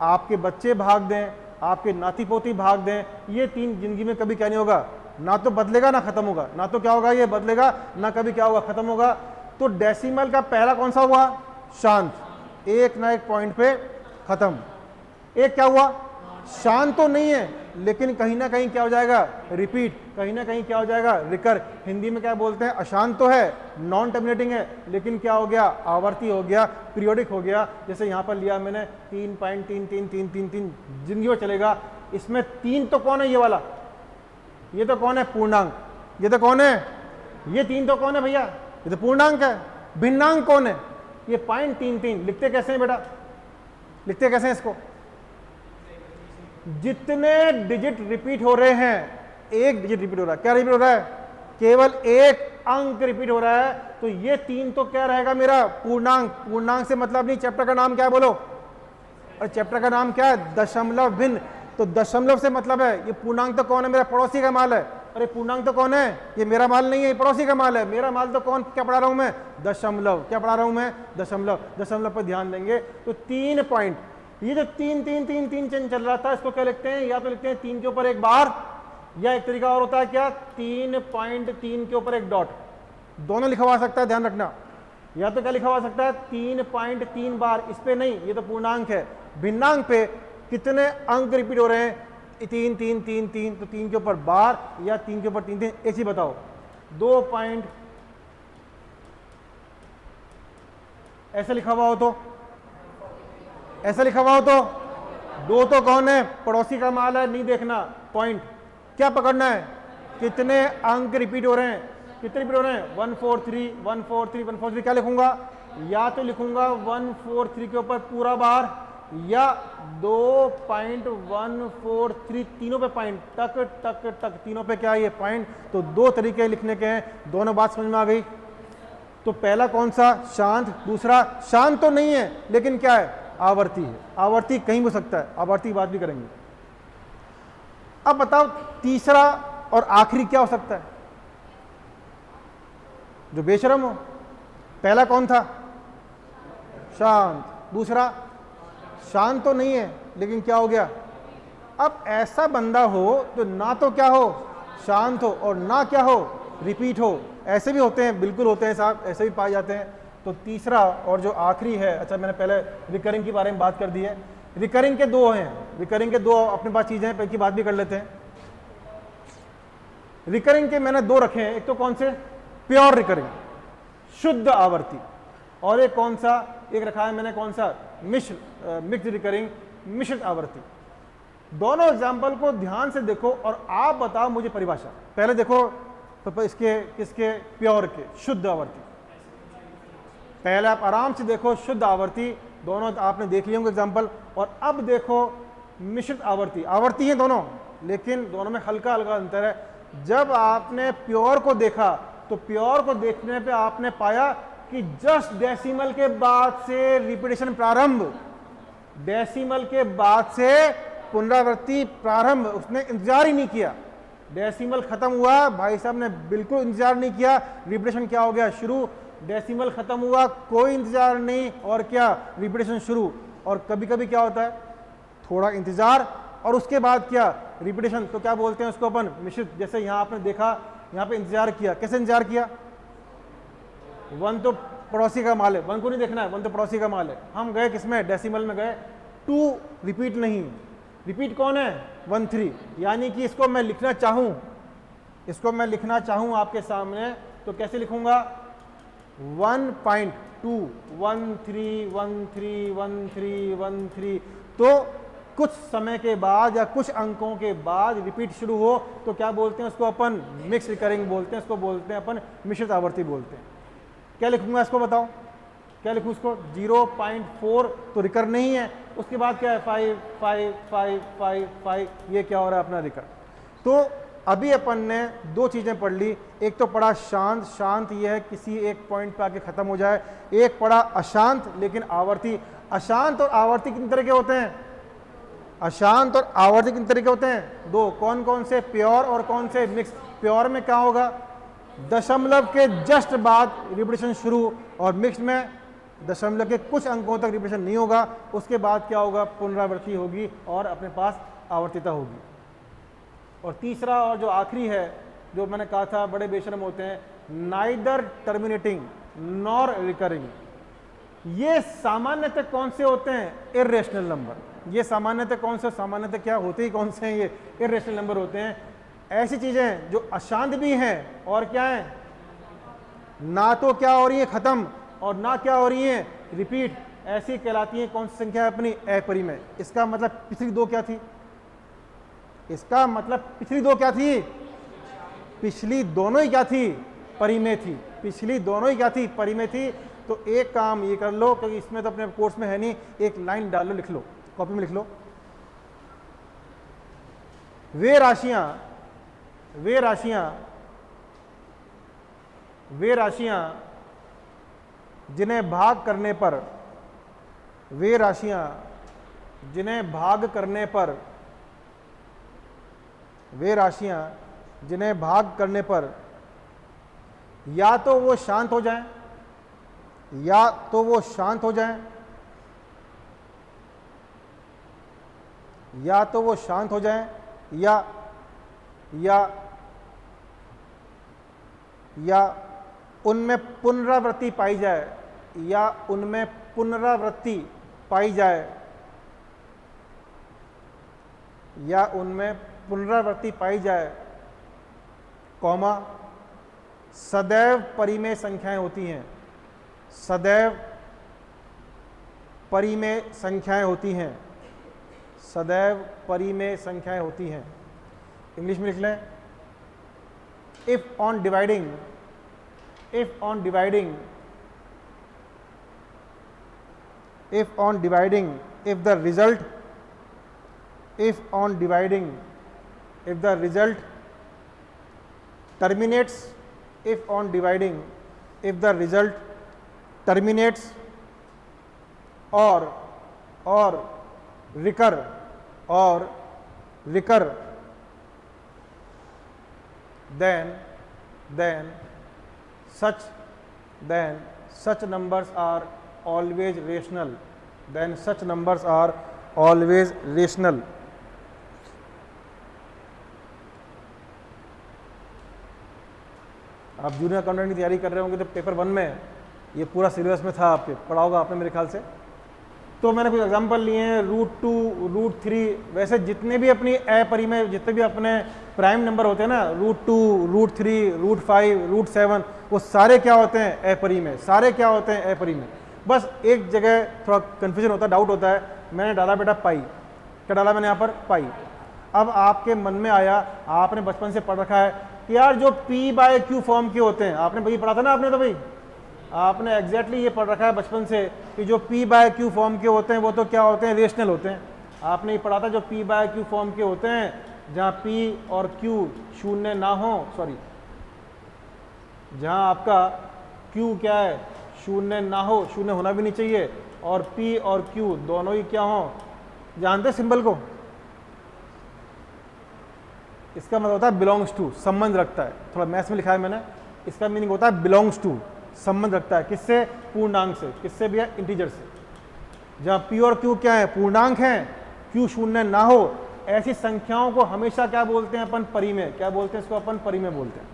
आपके बच्चे भाग दें, आपके नाती पोती भाग दें, ये 3 जिंदगी में कभी क्या नहीं होगा, ना तो बदलेगा ना खत्म होगा, ना तो क्या होगा ये बदलेगा, ना कभी क्या होगा खत्म होगा। तो डेसिमल का पहला कौन सा हुआ, शांत, एक ना एक पॉइंट पे खत्म। एक क्या हुआ, शांत तो नहीं है लेकिन कहीं ना कहीं क्या हो जाएगा, रिपीट, कहीं ना कहीं क्या हो जाएगा, रिकर। हिंदी में क्या बोलते हैं, अशांत तो है, नॉन टर्मिनेटिंग है, लेकिन क्या हो गया, आवर्ती हो गया, पीरियोडिक हो गया। जैसे यहाँ पर लिया मैंने 3.3333 जिंदगी में चलेगा। इसमें 3 तो कौन है, ये वाला, ये तो कौन है, पूर्णांक। ये तो कौन है, ये 3 तो कौन है भैया, ये तो पूर्णांक है। भिन्नांक कौन है, ये 0.33। लिखते कैसे हैं बेटा, लिखते कैसे हैं इसको, जितने डिजिट रिपीट हो रहे हैं, एक डिजिट रिपीट हो रहा है, क्या रिपीट हो रहा है, केवल एक अंक रिपीट हो रहा है, तो ये 3 तो क्या रहेगा मेरा, पूर्णांक। पूर्णांक से मतलब नहीं, चैप्टर का नाम क्या है बोलो, और चैप्टर का नाम क्या है, दशमलव भिन्न। तो दशमलव से मतलब है, ये पूर्णांक तो कौन है, मेरा पड़ोसी का माल है। अरे पूर्णांक तो कौन है, ये मेरा माल नहीं है, ये पड़ोसी का माल है। मेरा माल तो कौन, क्या पढ़ा रहा हूं मैं, दशमलव। क्या पढ़ा रहा हूं मैं, दशमलव। दशमलव पर ध्यान देंगे तो 3 पॉइंट, ये जो 3 3 3 3 चेन चल रहा था, इसको क्या लिखते हैं? या तो लिखते हैं 3 के ऊपर एक बार, या एक तरीका और होता है क्या, 3.3 के ऊपर एक डॉट। दोनों लिखा हुआ सकता है, ध्यान रखना। या तो क्या लिखा हुआ सकता है 3.3 बार, इस पे नहीं, ये तो पूर्णांक है। भिन्नांक पे कितने अंक रिपीट हो रहे हैं? 3 3 3 3, तो 3 के ऊपर बार या 3 के ऊपर 3 3, ऐसी बताओ। 2 पॉइंट ऐसे लिखा हुआ हो तो, ऐसा लिखा हुआ हो तो, 2 तो कौन है? पड़ोसी का माल है, नहीं देखना पॉइंट, क्या पकड़ना है? कितने अंक रिपीट हो रहे हैं? कितने रिपीट हो रहे हैं? 143 143 143। क्या लिखूंगा? या तो लिखूंगा 143 के ऊपर पूरा बार, या 2.143, तीनों पे पॉइंट, टक टक टक, तीनों पे क्या है? ये पॉइंट। तो 2 तरीके लिखने के हैं, दोनों बात समझ में आ गई। तो पहला कौन सा? शांत। दूसरा शांत तो नहीं है, लेकिन क्या है? आवर्ती है। आवर्ती कहीं भी हो सकता है, आवर्ती की बात भी करेंगे। अब बताओ तीसरा और आखिरी क्या हो सकता है जो बेशरम हो? पहला कौन था? शांत। दूसरा शांत तो नहीं है, लेकिन क्या हो गया? अब ऐसा बंदा हो तो ना तो क्या हो? शांत हो, और ना क्या हो? रिपीट हो। ऐसे भी होते हैं, बिल्कुल होते हैं साहब, ऐसे भी पाए जाते हैं। तो तीसरा और जो आखिरी है, अच्छा मैंने पहले रिकरिंग के बारे में बात कर दी है। रिकरिंग के 2 हैं, रिकरिंग के 2 अपने पास चीजें हैं, पहले की बात भी कर लेते हैं। रिकरिंग के मैंने 2 रखे हैं, एक तो कौन से? प्योर रिकरिंग, शुद्ध आवर्ती, और एक कौन सा? एक रखा है मैंने कौन सा? मिक्स्ड रिकरिंग, मिश्रित आवर्ती। दोनों एग्जाम्पल को ध्यान से देखो और आप बताओ मुझे परिभाषा। पहले देखो तो इसके किसके? प्योर के, शुद्ध आवर्ती। पहले आप आराम से देखो शुद्ध आवर्ती, दोनों आपने देख लिए होंगे एग्जाम्पल। और अब देखो मिश्रित आवर्ती। आवर्ती है दोनों, लेकिन दोनों में हल्का हल्का अंतर है। जब आपने प्योर को देखा तो प्योर को देखने पे आपने पाया कि जस्ट डेसिमल के बाद से रिपीटेशन प्रारंभ, डेसिमल के बाद से पुनरावृत्ति प्रारंभ। उसने इंतजार ही नहीं किया, डेसिमल खत्म हुआ, भाई साहब ने बिल्कुल इंतजार नहीं किया, रिपीटेशन क्या हो गया? शुरू। डेसिमल खत्म हुआ, कोई इंतजार नहीं, और क्या? रिपीटेशन शुरू। और कभी कभी क्या होता है? थोड़ा इंतजार और उसके बाद क्या? रिपीटेशन। तो क्या बोलते हैं उसको अपन? मिश्रित। जैसे यहां आपने देखा, यहां पे इंतजार किया, कैसे इंतजार किया? 1 तो पड़ोसी का माल है, 1 को नहीं देखना है, 1 तो पड़ोसी का माल है। हम गए किसमें? डेसिमल में गए। 2 रिपीट नहीं, रिपीट कौन है? 1 3। यानी कि इसको मैं लिखना चाहूं, इसको मैं लिखना चाहूं आपके सामने, तो कैसे लिखूंगा? 1.2 1 3 1 3 1 3 1 3। तो कुछ समय के बाद या कुछ अंकों के बाद रिपीट शुरू हो तो क्या बोलते हैं उसको? अपन मिक्स रिकरिंग बोलते हैं, इसको बोलते हैं अपन मिश्रित आवर्ती बोलते हैं। क्या लिखूंगा इसको बताओ? क्या लिखूं इसको? 0.4 तो रिकर नहीं है, उसके बाद क्या है? 5 5 5 5 5, ये क्या हो रहा है? अपना रिकर। तो अभी अपन ने 2 चीजें पढ़ ली। एक तो पढ़ा शांत, शांत ये है किसी एक पॉइंट पे आके खत्म हो जाए। एक पढ़ा अशांत लेकिन आवर्ती। अशांत और आवर्ती कितने तरह के होते हैं? अशांत और आवर्ती कितने तरह के होते हैं? 2। कौन कौन से? प्योर और कौन से? मिक्स। प्योर में क्या होगा? दशमलव के जस्ट बाद रिपीटेशन शुरू, और मिक्स में दशमलव के कुछ अंकों तक रिपीटेशन नहीं होगा, उसके बाद क्या होगा? पुनरावृत्ति होगी और अपने पास आवर्तिता होगी। और तीसरा और जो आखिरी है, जो मैंने कहा था बड़े बेशरम होते हैं, नाइदर टर्मिनेटिंग नॉर रिकरिंग। ये सामान्यतः कौन से होते हैं? Irrational number. ये सामान्यतः कौन से? सामान्यतः क्या होते ही कौन से हैं? ये इर्रेशनल नंबर होते हैं। ऐसी चीजें जो अशांत भी हैं और क्या है? ना तो क्या हो रही है? खत्म, और ना क्या हो रही है? रिपीट। ऐसी कहलाती है कौन सी संख्या है? अपनी अपरिमेय। इसका मतलब पिछली 2 क्या थी? इसका मतलब पिछली 2 क्या थी? पिछली दोनों ही क्या थी? परिमेय थी। पिछली दोनों ही क्या थी? परिमेय थी। तो एक काम ये कर लो, क्योंकि इसमें तो अपने कोर्स में है नहीं, एक लाइन डाल लो, लिख लो, कॉपी में लिख लो। वे राशियां जिन्हें भाग करने पर, वे राशियां जिन्हें भाग करने पर, वे राशियां जिन्हें भाग करने पर या तो वो शांत हो जाएं, या तो वो शांत हो जाएं, या तो वो शांत हो जाएं या उनमें पुनरावृत्ति पाई जाए, या उनमें पुनरावृत्ति पाई जाए, या उनमें पुनरावृत्ति पाई जाए, कॉमा, सदैव परिमेय संख्याएं होती हैं, सदैव परिमेय संख्याएं होती हैं, सदैव परिमेय संख्याएं होती हैं। इंग्लिश में लिख लें, if on dividing, if on dividing, if on dividing, if the result, if on dividing, if the result terminates, if on dividing, if the result terminates or recur, then such numbers are always rational, then such numbers are always rational। आप junior accountant की तैयारी कर रहे होंगे तो paper 1 में ये पूरा सिलेबस में था, आपके पढ़ा होगा आपने मेरे ख्याल से। तो मैंने कुछ एग्जांपल लिए हैं, √2, √3, वैसे जितने भी अपनी अपरिमेय, जितने भी अपने प्राइम नंबर होते हैं ना, √2, √3, √5, √7, वो सारे क्या होते हैं? अपरिमेय। सारे क्या होते हैं? अपरिमेय। बस एक जगह थोड़ा कन्फ्यूजन होता है, डाउट होता है, मैंने डाला बेटा पाई, क्या डाला मैंने यहाँ पर? पाई। अब आपके मन में आया, आपने बचपन से पढ़ रखा है कि यार जो P/Q फॉर्म के होते हैं, आपने भाई पढ़ा था ना आपने, तो भाई आपने एग्जैक्टली ये पढ़ रखा है बचपन से कि जो P/Q फॉर्म के होते हैं वो तो क्या होते हैं? रेशनल होते हैं। आपने ये पढ़ा था जो P/Q फॉर्म के होते हैं, जहाँ P और Q शून्य ना हो, सॉरी, जहाँ आपका Q क्या है? शून्य ना हो, शून्य होना भी नहीं चाहिए, और P और Q दोनों ही क्या हो? जानते हैं सिंबल को? इसका मतलब होता है बिलोंग्स टू, संबंध रखता है। थोड़ा मैथ्स में लिखा है मैंने, इसका मीनिंग होता है बिलोंग्स टू, संबंध रखता है। किससे? पूर्णांक से। किससे भी है? इंटीजर से। जहाँ P और Q क्या है? पूर्णांक हैं, Q शून्य ना हो, ऐसी संख्याओं को हमेशा क्या बोलते हैं अपन? परिमेय। क्या बोलते हैं इसको? अपन परिमेय बोलते हैं।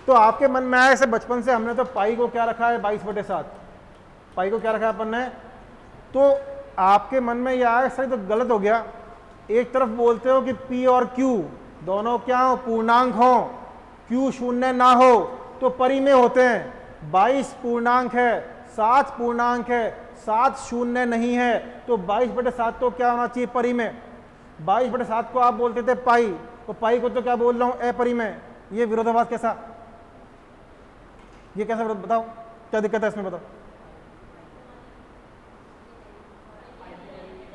तो आपके मन में आया ऐसे बचपन से, हमने तो पाई को क्या रखा है? 22/7। पाई को क्या रखा है अपन ने? तो आपके मन में यह आया, सही तो गलत हो गया। एक तरफ बोलते हो कि P और Q दोनों क्या हो? पूर्णांक हो, Q शून्य ना हो तो परिमेय होते हैं। 22 पूर्णांक है, 7 पूर्णांक है, 7 शून्य नहीं है, तो 22/7 तो क्या होना चाहिए? परिमेय। 22/7 को आप बोलते थे पाई, तो पाई को तो क्या बोल रहा हूं? अपरिमेय। ये विरोधाभास कैसा? ये कैसा विरोध? बताओ क्या दिक्कत है इसमें, बताओ।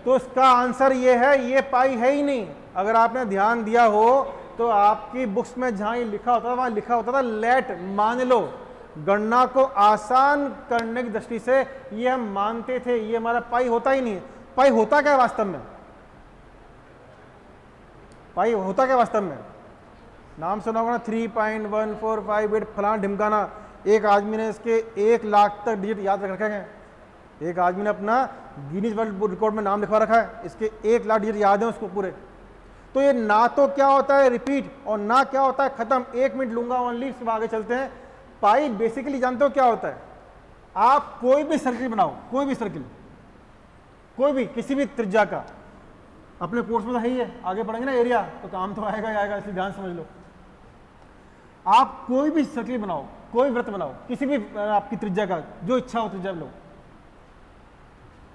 तो इसका आंसर ये है, ये पाई है ही नहीं। अगर आपने ध्यान दिया हो तो आपकी बुक्स में जहां ये लिखा होता था, वहां लिखा होता था लेट, मान लो। गणना को आसान करने की दृष्टि से ये हम मानते थे, ये हमारा पाई होता ही नहीं। पाई होता क्या है वास्तव में? पाई होता क्या वास्तव में? नाम सुना होगा ना, 3.1458 फलाना ढिमकाना। एक आदमी ने इसके 1 लाख तक डिजिट याद रख रखे हैं। एक आदमी ने अपना गिनीज वर्ल्ड रिकॉर्ड में नाम लिखवा रखा है, इसके 1 लाख डिजिट याद है उसको पूरे। तो ये ना तो क्या होता है रिपीट, और ना क्या होता है खत्म। 1 मिनट लूंगा ओनली, इसके आगे चलते हैं। पाई बेसिकली जानते हो क्या होता है? आप कोई भी सर्किल बनाओ, कोई भी सर्किल, कोई भी किसी भी त्रिज्या का, अपने कोर्स में तो है ही है, आगे पढ़ेंगे ना एरिया, तो काम तो आएगा ही आएगा, इसलिए ध्यान समझ लो। आप कोई भी सर्किल बनाओ, कोई वृत्त बनाओ, किसी भी आपकी त्रिज्या का, जो इच्छा हो त्रिज्या लो।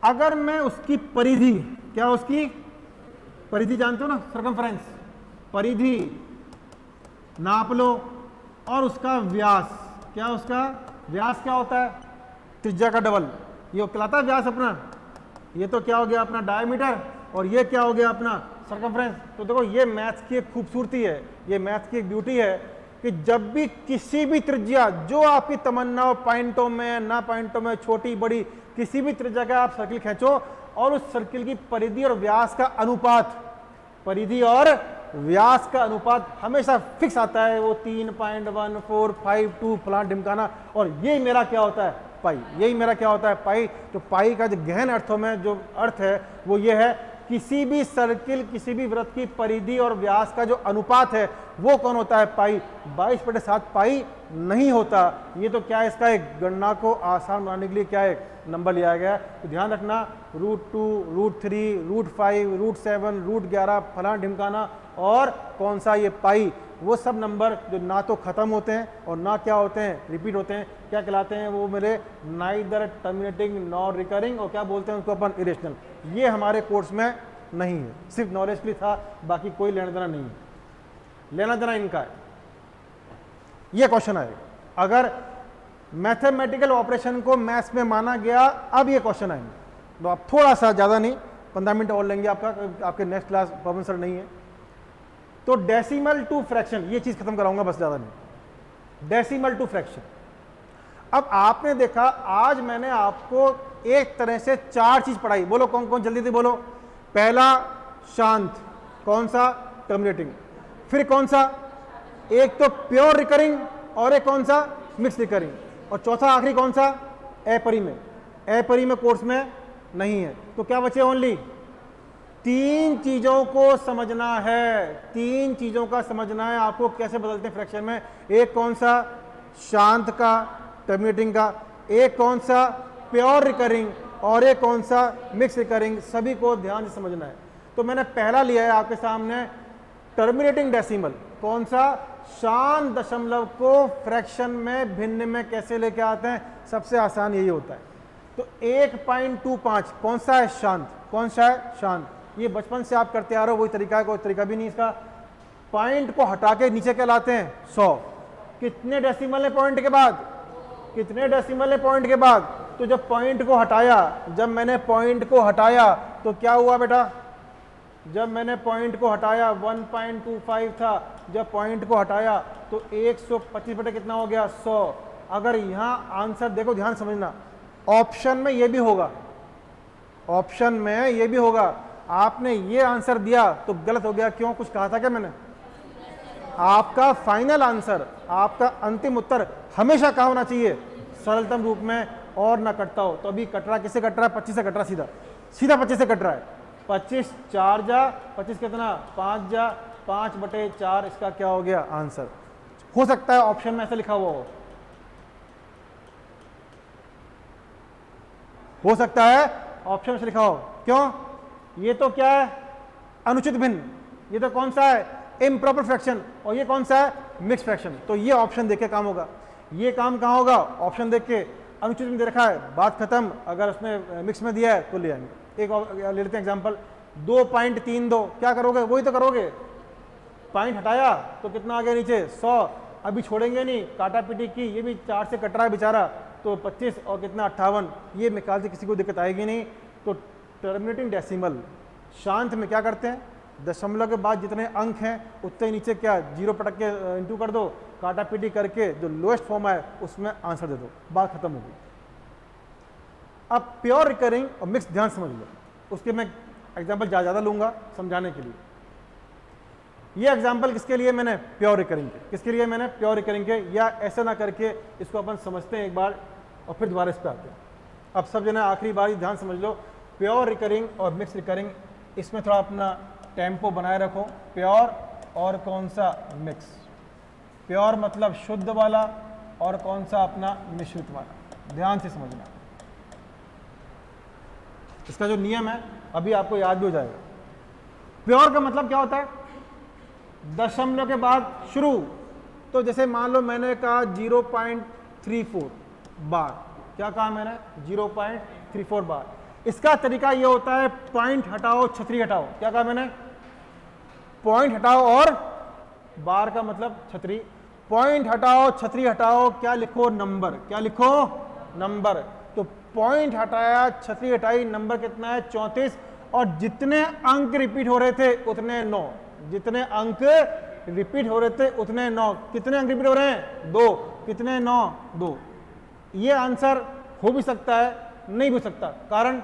अगर मैं उसकी परिधि, क्या उसकी परिधि जानते हो ना, सर्कमफ्रेंस, परिधि नाप लो, और उसका व्यास, क्या उसका व्यास क्या होता है? त्रिज्या का डबल। ये कहलाता है व्यास अपना। ये तो क्या हो गया अपना डायमीटर, और ये क्या हो गया अपना सर्कमफ्रेंस। तो देखो ये मैथ्स की एक खूबसूरती है, ये मैथ्स की एक ब्यूटी है कि जब भी किसी भी त्रिज्या, जो आपकी तमन्ना हो, पॉइंटों में ना पॉइंटों में, छोटी बड़ी किसी भी त्रिज्या का आप सर्किल खींचो, और उस सर्किल की परिधि और व्यास का अनुपात, परिधि और व्यास का अनुपात हमेशा फिक्स आता है, वो 3.1452 फलान ढिमकाना। और यही मेरा क्या होता है? पाई। यही मेरा क्या होता है? पाई। तो पाई का जो गहन अर्थों में जो अर्थ है वो ये है किसी भी सर्किल, किसी भी वृत्त की परिधि और व्यास का जो अनुपात है वो कौन होता है? पाई। 22/7 पाई नहीं होता। ये तो क्या है, इसका एक गणना को आसान बनाने के लिए क्या है, नंबर लिया गया है। तो ध्यान रखना, √2, √3, √5, √7, √11 फलाना ढिमकाना और कौन सा ये पाई, वो सब नंबर जो ना तो ख़त्म होते हैं और ना क्या होते हैं, रिपीट होते हैं, क्या कहलाते हैं? वो मेरे नाइदर टर्मिनेटिंग नॉर रिकरिंग, और क्या बोलते हैं उसको अपन? इरेशनल। ये हमारे कोर्स में नहीं है, सिर्फ नॉलेज के लिए था, बाकी कोई लेना देना नहीं है। लेना देना इनका है। ये क्वेश्चन आएगा अगर मैथमेटिकल ऑपरेशन को मैथ्स में माना गया, अब ये क्वेश्चन आएंगे। तो आप थोड़ा सा, ज़्यादा नहीं, 15 मिनट और लेंगे आपका, आपके नेक्स्ट क्लास पवन सर नहीं है। तो डेसिमल टू फ्रैक्शन, ये चीज़ खत्म कराऊंगा बस, ज़्यादा नहीं। Decimal to fraction. अब आपने देखा, आज मैंने आपको एक तरह से 4 चीज़ पढ़ाई। बोलो कौन कौन, जल्दी से बोलो। पहला शांत, कौन सा? टर्मिनेटिंग। फिर कौन सा? एक तो प्योर रिकरिंग और एक कौन सा? Mix recurring. और चौथा आखिरी कौन सा? अपरिमेय। अपरिमेय कोर्स में नहीं है। तो क्या बचे? ओनली 3 चीजों को समझना है। 3 चीजों का समझना है आपको, कैसे बदलते हैं फ्रैक्शन में। एक कौन सा? शांत का, टर्मिनेटिंग का। एक कौन सा? Pure recurring. और एक कौन सा? Mix recurring. सभी को ध्यान से समझना है। तो मैंने पहला लिया है आपके सामने, टर्मिनेटिंग डेसिमल। कौन सा? शांत दशमलव को फ्रैक्शन में भिन्न में कैसे लेके आते हैं, सबसे आसान यही होता है। तो 1.25 कौन सा है? शांत। कौन सा है? शांत। ये बचपन से आप करते आ रहे हो, वही तरीका है, कोई तरीका भी नहीं इसका। पॉइंट को हटा के नीचे क्या लाते हैं? 100। कितने डेसिमल है पॉइंट के बाद? कितने डेसिमल है पॉइंट के बाद? तो जब पॉइंट को हटाया, जब मैंने पॉइंट को हटाया तो क्या हुआ बेटा? जब मैंने पॉइंट को हटाया 1.25 था, जब पॉइंट को हटाया तो 125 बटे कितना हो गया? 100। अगर यहाँ आंसर देखो, ध्यान समझना, ऑप्शन में ये भी होगा, ऑप्शन में ये भी होगा। आपने ये आंसर दिया तो गलत हो गया। क्यों? कुछ कहा था क्या मैंने? आपका फाइनल आंसर, आपका अंतिम उत्तर हमेशा क्या होना चाहिए? सरलतम रूप में और ना कटता हो। तो अभी कट रहा, किससे कट रहा है? 25 से कट रहा, सीधा सीधा 25 से कट रहा है। 25 4 जा 25 कितना? 5 जा 5/4। इसका क्या हो गया आंसर? हो सकता है ऑप्शन में ऐसा लिखा हुआ हो सकता है ऑप्शन में से लिखा हो। क्यों? ये तो क्या है? अनुचित भिन्न। ये तो कौन सा है? Improper fraction. और ये कौन सा है? Mix fraction. तो ये ऑप्शन देख के काम होगा। ये काम कहाँ होगा? ऑप्शन देख के। अनुचित भिन्न दे रखा है, बात खत्म। अगर उसने मिक्स में दिया है तो ले आएंगे। एक और ले लेते हैं एग्जाम्पल, 2.32। क्या करोगे? वही तो करोगे। पॉइंट हटाया तो कितना आ गया नीचे? 100। अभी छोड़ेंगे नहीं, काटा पीटी की। ये भी 4 से कट रहा है बेचारा, तो 25 और कितना? 58। ये मेरे ख्याल से किसी को दिक्कत आएगी नहीं। तो टर्मिनेटिंग डेसिमल शांत में क्या करते हैं? दशमलव के बाद जितने अंक हैं उतने नीचे क्या 0 पटक के इंटू कर दो, काटा पीटी करके जो लोएस्ट फॉर्म है उसमें आंसर दे दो, बात खत्म हो गई। अब प्योर रिकरिंग और मिक्स ध्यान समझ लो, उसके मैं एग्जाम्पल ज़्यादा लूंगा समझाने के लिए। ये एग्जाम्पल किसके लिए मैंने? प्योर रिकरिंग के। किसके लिए मैंने? प्योर रिकरिंग के। या ऐसा ना करके इसको अपन समझते हैं एक बार और फिर दोबारा इस पर आते हैं। अब सब जना आखिरी बार ध्यान समझ लो, प्योर रिकरिंग और मिक्स रिकरिंग, इसमें थोड़ा अपना टेम्पो बनाए रखो। प्योर और कौन सा? मिक्स। प्योर मतलब शुद्ध वाला और कौन सा? अपना मिश्रित वाला। ध्यान से समझना, इसका जो नियम है अभी आपको याद भी हो जाएगा। प्योर का मतलब क्या होता है? दशमलव के बाद शुरू। तो जैसे मान लो मैंने कहा 0.34 बार। क्या कहा मैंने? 0.34 बार। इसका तरीका ये होता है, पॉइंट हटाओ, छतरी हटाओ। क्या कहा मैंने? पॉइंट हटाओ और बार का मतलब छतरी। पॉइंट हटाओ, छतरी हटाओ, क्या लिखो? नंबर। क्या लिखो? नंबर। तो पॉइंट हटाया, छतरी हटाई, नंबर कितना है? 34। और जितने अंक रिपीट हो रहे थे उतने 9। जितने अंक रिपीट हो रहे थे उतने 9। कितने अंक रिपीट हो रहे हैं? 2। कितने? 9। 2। ये आंसर हो भी सकता है, नहीं भी हो सकता। कारण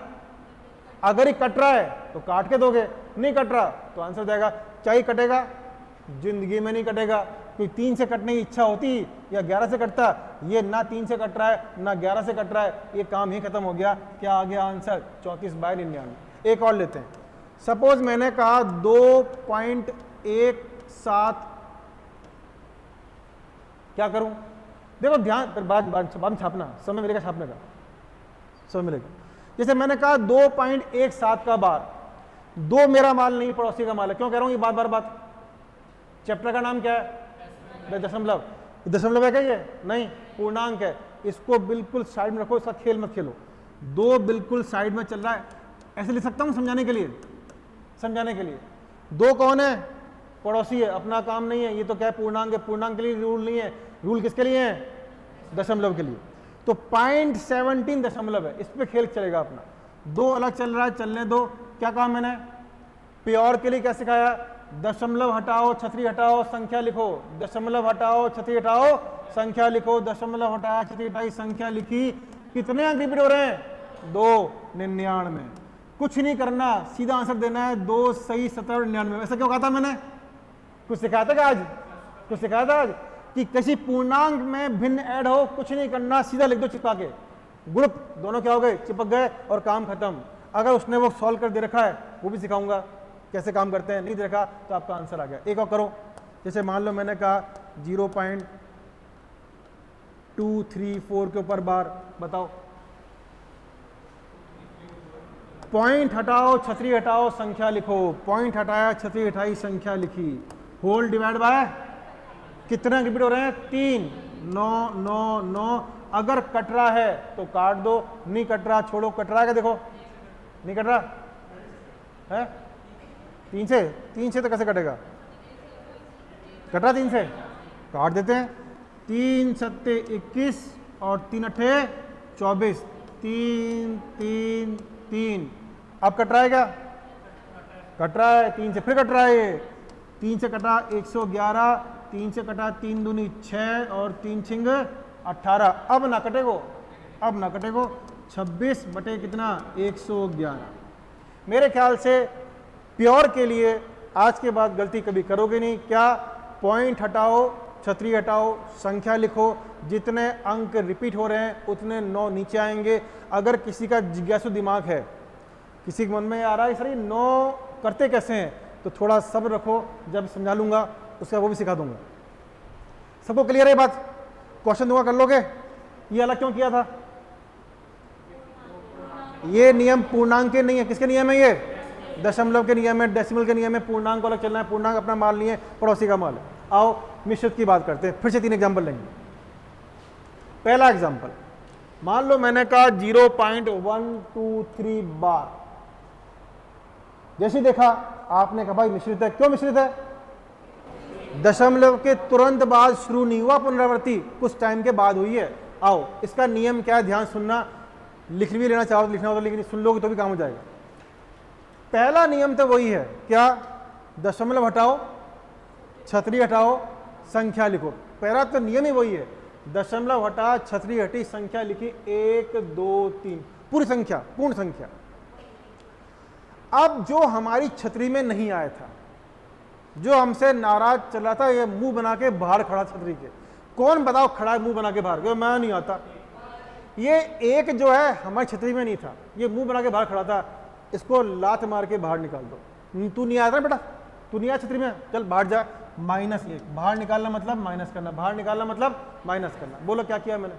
अगर ये कट रहा है तो काट के दोगे, नहीं कट रहा तो आंसर जाएगा। चाहे कटेगा, जिंदगी में नहीं कटेगा। कोई 3 से कटने की इच्छा होती या 11 से कटता, ये ना 3 से कट रहा है ना 11 से कट रहा है, ये काम ही खत्म हो गया। क्या आ गया आंसर? 34/99। एक और लेते हैं, सपोज मैंने कहा 2.17, क्या करूं? देखो ध्यान, फिर बाद में छापना, समय मिलेगा छापने का, समय मिलेगा। जैसे मैंने कहा 2.17 का बार, 2 मेरा माल नहीं पड़ोसी का माल है। क्यों कह रहा हूं ये बात? चैप्टर का नाम क्या है? दशमलव। दशमलव है क्या ये? नहीं, पूर्णांक है। इसको बिल्कुल साइड में रखो, इसका खेल मत खेलो। 2 बिल्कुल साइड में चल रहा है, ऐसे लिख सकता हूं समझाने के लिए। 2 कौन है? पड़ोसी है, अपना काम नहीं है। ये तो क्या है? पूर्णांक है। पूर्णांक के लिए रूल नहीं है, रूल किसके लिए है? दशमलव के लिए। तो 0.17 दशमलव है, इस पे खेल चलेगा अपना। 2 अलग चल रहा है, चलने दो। क्या कहा मैंने? प्योर के लिए क्या सिखाया? दशमलव हटाओ, छतरी हटाओ, संख्या लिखो। दशमलव हटाओ, छतरी हटाओ, संख्या लिखो। दशमलव हटाया, छतरी हटाई, संख्या लिखी। कितने अंक रिपीट हो रहे हैं? 299। कुछ नहीं करना, सीधा आंसर देना है 2 सही 70 और 99। ऐसा क्यों कहा था मैंने? कुछ सिखाया था क्या आज? कुछ सिखाया था आज कि किसी पूर्णांक में भिन्न ऐड हो, कुछ नहीं करना, सीधा लिख दो चिपका के। ग्रुप दोनों क्या हो गए? चिपक गए और काम खत्म। अगर उसने वो सॉल्व कर दे रखा है, वो भी सिखाऊंगा कैसे काम करते हैं। नहीं दे रखा तो आपका आंसर आ गया। एक और करो। जैसे मान लो मैंने कहा 0.234 के ऊपर बार, बताओ। पॉइंट हटाओ, छतरी हटाओ, संख्या लिखो। पॉइंट हटाया, छतरी हटाई, संख्या लिखी। होल डिवाइड बाय कितने रिपीट हो रहे हैं? 3। 9 9 9। अगर कट रहा है तो काट दो, नहीं कट रहा छोड़ो। कट रहा है क्या? देखो नहीं कट रहा है। 3 से तो कैसे कटेगा? कट रहा 3 से, काट देते हैं। 3 सत्ते 21 और 3 अठे 24। 3 3 3। अब कट रहा है क्या? कट रहा है। 3 से फिर कट रहा है ये। 3 से कटा 111, 3 से कटा 3 दूनी 6 और 3 छिंग 18। अब ना कटेगो, 26 बटे कितना? 111। मेरे ख्याल से प्योर के लिए आज के बाद गलती कभी करोगे नहीं। क्या? पॉइंट हटाओ, छतरी हटाओ, संख्या लिखो। जितने अंक रिपीट हो रहे हैं उतने 9 नीचे आएंगे। अगर किसी का जिज्ञासु दिमाग है, किसी के मन में आ रहा है सर ये 9 करते कैसे हैं, तो थोड़ा सब्र रखो, जब समझा लूंगा उसका वो भी सिखा दूंगा। सबको क्लियर है बात? क्वेश्चन दूंगा, कर लोगे? ये अलग क्यों किया था? ये नियम पूर्णांक के नहीं है। किसके नियम है ये? दशमलव के नियम है, डेसिमल के नियम है। पूर्णांक को अलग चलना है। पूर्णांक अपना माल नहीं है, पड़ोसी का माल है। आओ मिश्रित की बात करते हैं। फिर से 3 एग्जाम्पल लेंगे। पहला एग्जाम्पल, मान लो मैंने कहा 0.123 बार। जैसे देखा आपने कहा भाई मिश्रित है। क्यों मिश्रित है? दशमलव के तुरंत बाद शुरू नहीं हुआ पुनरावृत्ति, कुछ टाइम के बाद हुई है। आओ इसका नियम क्या है, ध्यान सुनना। लिख भी लेना चाहो तो लिखना होगा, लेकिन सुन लोगे तो भी काम हो जाएगा। पहला नियम तो वही है, क्या? दशमलव हटाओ, छतरी हटाओ, संख्या लिखो। पहला तो नियम ही वही है। दशमलव हटा, छतरी हटी, संख्या लिखी। 1 2 3, पूरी संख्या, पूर्ण संख्या। अब जो हमारी छतरी में नहीं आया था, जो हमसे नाराज चल रहा था, ये मुंह बना के बाहर खड़ा छतरी के। कौन बताओ खड़ा है मुंह बना के बाहर? क्यों? मैं नहीं आता। ये एक जो है हमारी छतरी में नहीं था, ये मुंह बना के बाहर खड़ा था। इसको लात मार के बाहर निकाल दो। तू नहीं आया था बेटा, तू नहीं आया छतरी में, चल बाहर जा। -1 बाहर निकालना मतलब माइनस करना, बाहर निकालना मतलब माइनस करना। बोलो क्या किया मैंने?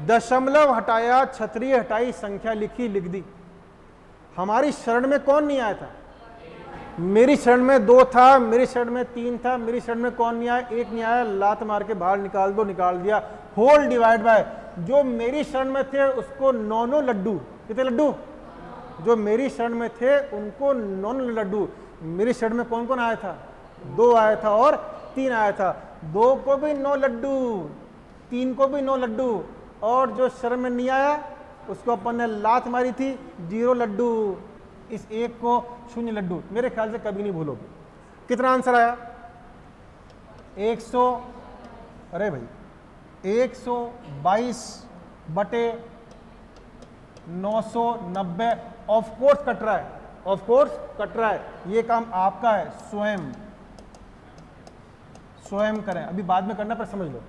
दशमलव हटाया, छतरी हटाई, संख्या लिखी, लिख दी। हमारी शरण में कौन नहीं आया था? मेरी शरण में 2 था, मेरी शरण में 3 था, मेरी शरण में कौन नहीं आया? 1 नहीं आया। लात मार के बाहर निकाल दो, निकाल दिया। होल डिवाइड बाय, जो मेरी शरण में थे उसको 9 लड्डू। कितने लड्डू? जो मेरी शरण में थे उनको 9 लड्डू। मेरी शरण में कौन कौन आया था? 2 आया था और 3 आया था। 2 को भी 9 लड्डू, 3 को भी 9 लड्डू, और जो शरण में नहीं आया उसको अपन ने लात मारी थी, 0 लड्डू। इस 1 को 0 लड्डू। मेरे ख्याल से कभी नहीं भूलोगे। कितना आंसर आया? 100, अरे भाई 122 बटे 990। ऑफ कोर्स कट रहा है, ऑफ कोर्स कट रहा है। ये काम आपका है, स्वयं करें। अभी बाद में करना पर समझ लो।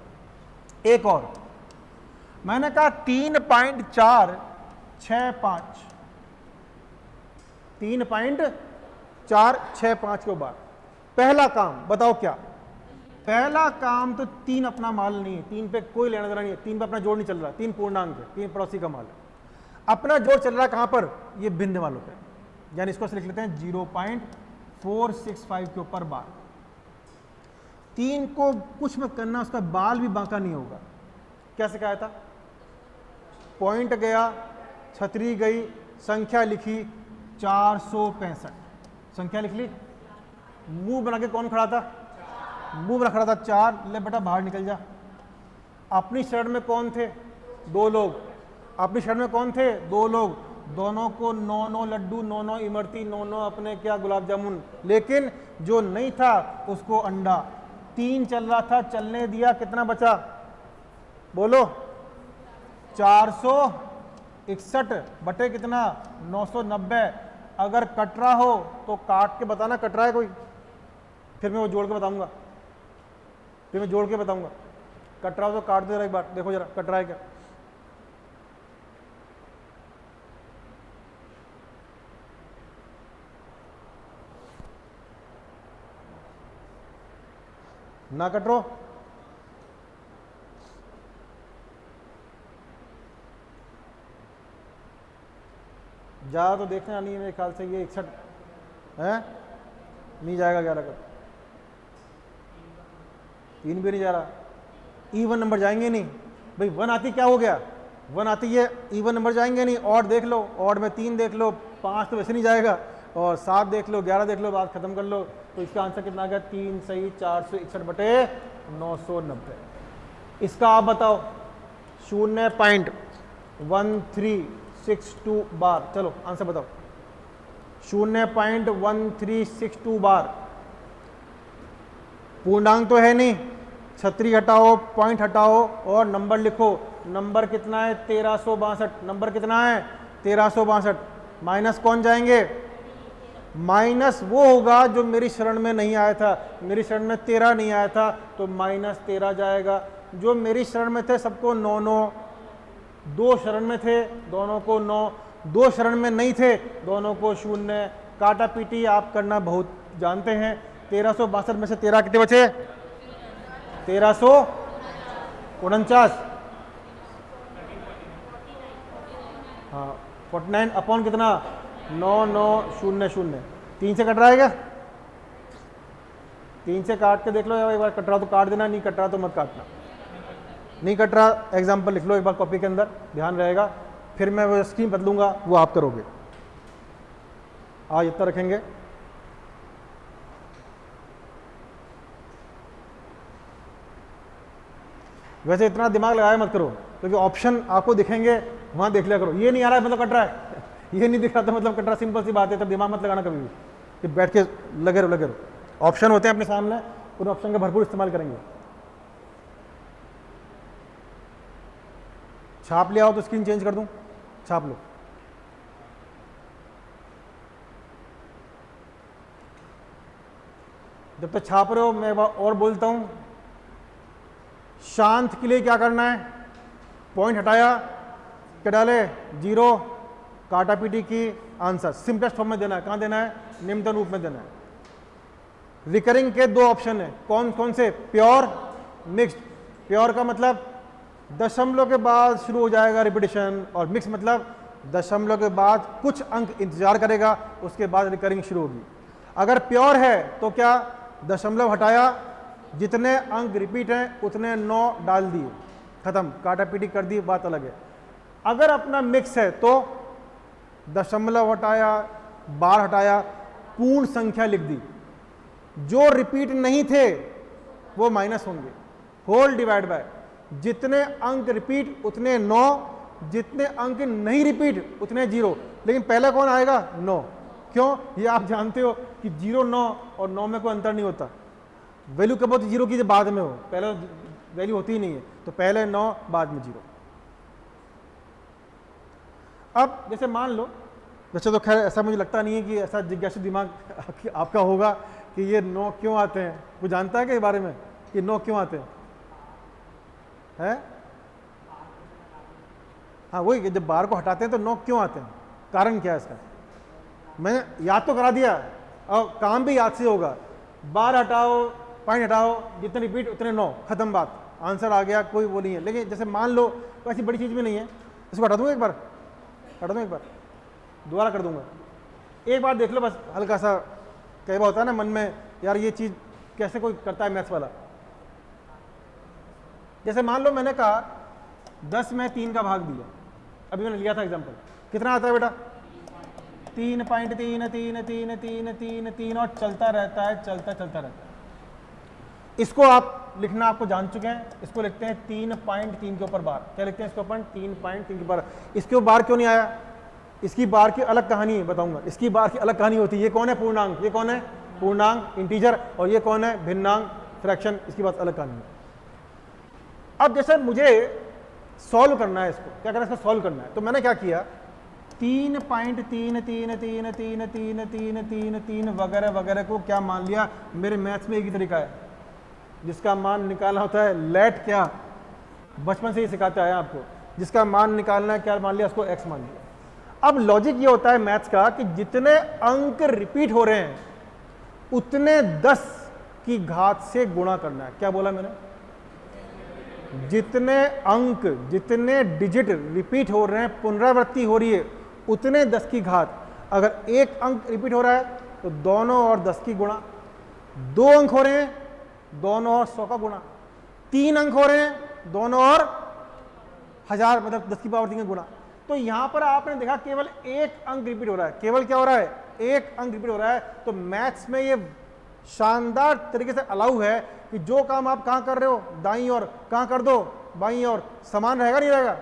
एक और मैंने कहा 3.465। 3.465 के बार। पहला काम बताओ क्या? पहला काम तो 3 अपना माल नहीं है, 3 पे कोई लेना देना नहीं है, 3 पे अपना जोड़ नहीं चल रहा, 3 पूर्णांक है, 3 पड़ोसी का माल है। अपना जोड़ चल रहा है कहां पर? ये भिन्न वालों पे, यानी इसको लिख लेते हैं 0.465 के ऊपर बार। 3 को कुछ मत करना, उसका बाल भी बांका नहीं होगा। क्या सिखाया था? पॉइंट गया, छतरी गई, संख्या लिखी 465, संख्या लिख ली, मुंह बना के कौन खड़ा था? मुंह बना खड़ा था 4, ले बेटा बाहर निकल जा। अपनी शरण में कौन थे? 2 लोग। अपनी शरण में कौन थे? 2 लोग। दोनों को 9 लड्डू, 9 इमरती, 9 अपने क्या गुलाब जामुन, लेकिन जो नहीं था उसको अंडा। 3 चल रहा था, चलने दिया, कितना बचा? बोलो। 461 बटे कितना? 990। अगर कट रहा हो तो काट के बताना कट रहा है कोई, फिर मैं वो जोड़ के बताऊंगा, फिर मैं जोड़ के बताऊंगा। कट रहा हो तो काट दो जरा एक बार, देखो जरा कट रहा है क्या। ना कट रो। ज़्यादा तो देखना नहीं है मेरे ख्याल से, ये 61 है, नहीं जाएगा 11 का, 3 भी नहीं जा रहा। इवन नंबर जाएंगे नहीं भाई, 1 आती क्या हो गया? 1 आती है, इवन नंबर जाएंगे नहीं। और देख लो, और में 3 देख लो, 5 तो वैसे नहीं जाएगा, और 7 देख लो, 11 देख लो, बात खत्म कर लो। तो इसका आंसर कितना आ गया? 3 सही 461 बटे 990। इसका आप बताओ 0.1362 बार। चलो आंसर बताओ। 0.1362 बार। पूर्णांक तो है नहीं, छतरी हटाओ, पॉइंट हटाओ और नंबर लिखो। नंबर कितना है? 1362। नंबर कितना है? 1362। माइनस कौन जाएंगे? माइनस वो होगा जो मेरी शरण में नहीं आया था। मेरी शरण में 13 नहीं आया था तो -13 जाएगा। जो मेरी शरण में थे सबको 9, 2 शरण में थे दोनों को 9, 2 शरण में नहीं थे दोनों को 0। काटा पीटी आप करना बहुत जानते हैं। 1362 में से 13 कितने बचे? 1349। हाँ 49 अपॉन कितना? 9900। 3 से कट रहा है क्या? 3 से काट के देख लो, एक बार कट रहा तो काट देना, नहीं कट रहा तो मत काटना। नहीं कट रहा एग्जाम्पल लिख लो एक बार कॉपी के अंदर, ध्यान रहेगा। फिर मैं वो स्कीम बदलूंगा, वो आप करोगे। आज इतना रखेंगे। वैसे इतना दिमाग लगाया मत करो, क्योंकि ऑप्शन आपको दिखेंगे, वहां देख लिया करो। ये नहीं आ रहा है मतलब कट रहा है, ये नहीं दिख रहा था मतलब कट रहा। सिंपल सी बात है, तब दिमाग मत लगाना कभी भी, कि बैठ के लगे रहो। ऑप्शन होते हैं अपने सामने, उन ऑप्शन का भरपूर इस्तेमाल करेंगे। छाप लिया हो तो स्क्रीन चेंज कर दूं? छाप लो। जब तक छाप रहे हो मैं और बोलता हूं। शांत के लिए क्या करना है? पॉइंट हटाया, क्या डाले? 0, काटा पीटी की, आंसर सिंपलेस्ट फॉर्म में देना है। कहां देना है? निम्नतम रूप में देना है। रिकरिंग के 2 ऑप्शन है, कौन कौन से? Pure, mixed. प्योर का मतलब दशमलव के बाद शुरू हो जाएगा रिपीटिशन, और मिक्स मतलब दशमलव के बाद कुछ अंक इंतजार करेगा, उसके बाद रिकरिंग शुरू होगी। अगर प्योर है तो क्या? दशमलव हटाया, जितने अंक रिपीट हैं उतने 9 डाल दिए, खत्म, काटा पीटी कर दी, बात अलग है। अगर अपना मिक्स है तो दशमलव हटाया, बार हटाया, पूर्ण संख्या लिख दी। जो रिपीट नहीं थे वो माइनस होंगे, होल डिवाइड बाय जितने अंक रिपीट उतने 9, जितने अंक नहीं रिपीट उतने 0। लेकिन पहले कौन आएगा? 9। क्यों? ये आप जानते हो कि 0, 9 और 9 में कोई अंतर नहीं होता। वैल्यू कब होती? 0 की बाद में हो, पहले वैल्यू होती ही नहीं है। तो पहले 9 बाद में 0। अब जैसे मान लो, वैसे तो खैर ऐसा मुझे लगता नहीं है कि ऐसा जिज्ञासु दिमाग आपका होगा कि ये 9 क्यों आते हैं। वो जानता है कि इस बारे में कि 9 क्यों आते हैं? हाँ वही, जब बार को हटाते हैं तो 9 क्यों आते हैं? कारण क्या है इसका? मैंने याद तो करा दिया और काम भी याद से होगा। बार हटाओ, पॉइंट हटाओ, जितने रिपीट उतने 9, खत्म बात, आंसर आ गया, कोई वो नहीं है। लेकिन जैसे मान लो तो ऐसी बड़ी चीज़ भी नहीं है, इसको हटा दूंगा एक बार, हटा दूँ एक बार, दोबारा कर दूंगा, एक बार देख लो बस। हल्का सा कई बार होता है ना मन में, यार ये चीज़ कैसे कोई करता है मैथ्स वाला। जैसे मान लो मैंने कहा 10 में 3 का भाग दिया, अभी मैंने लिया था एग्जाम्पल, कितना आता है बेटा? 3.3 और चलता रहता है, चलता रहता है। इसको आप लिखना आपको जान चुके हैं, इसको लिखते हैं 3.3 के ऊपर बार। क्या लिखते हैं इसको अपन? 3.3 के ऊपर। इसके ऊपर बार क्यों नहीं आया? इसकी बार की अलग कहानी है, बताऊंगा। इसकी बार की अलग कहानी होती है। ये कौन है? पूर्णांक। ये कौन है? पूर्णांक, इंटीजर। और ये कौन है? भिन्नांक, फ्रैक्शन। इसकी बात अलग कहानी है। अब जैसे मुझे सॉल्व करना है, इसको क्या करना है? इसको सॉल्व करना है, तो मैंने क्या किया, 3.3 वगैरह वगैरह को क्या मान लिया। मेरे मैथ्स में एक ही तरीका है जिसका मान निकालना होता है, लेट क्या, बचपन से ही सिखाते आए आपको, जिसका मान निकालना है क्या मान लिया, उसको एक्स मान लिया। अब लॉजिक ये होता है मैथ्स का कि जितने अंक रिपीट हो रहे हैं उतने 10 की घात से गुणा करना है। क्या बोला मैंने? जितने अंक, जितने डिजिट रिपीट हो रहे हैं, पुनरावृत्ति हो रही है, उतने 10 की घात। अगर एक अंक रिपीट हो रहा है तो दोनों और 10 की गुणा, 2 अंक हो रहे हैं दोनों और 100 का गुणा, 3 अंक हो रहे हैं दोनों और 1000, मतलब 10 की पावर 3 का गुणा। तो यहां पर आपने देखा केवल एक अंक रिपीट हो रहा है, केवल क्या हो रहा है? एक अंक रिपीट हो रहा है। तो मैथ्स में ये शानदार तरीके से अलाउ है कि जो काम आप कहां कर रहे हो, दाईं ओर, कहां कर दो, बाईं ओर, समान रहेगा नहीं रहेगा?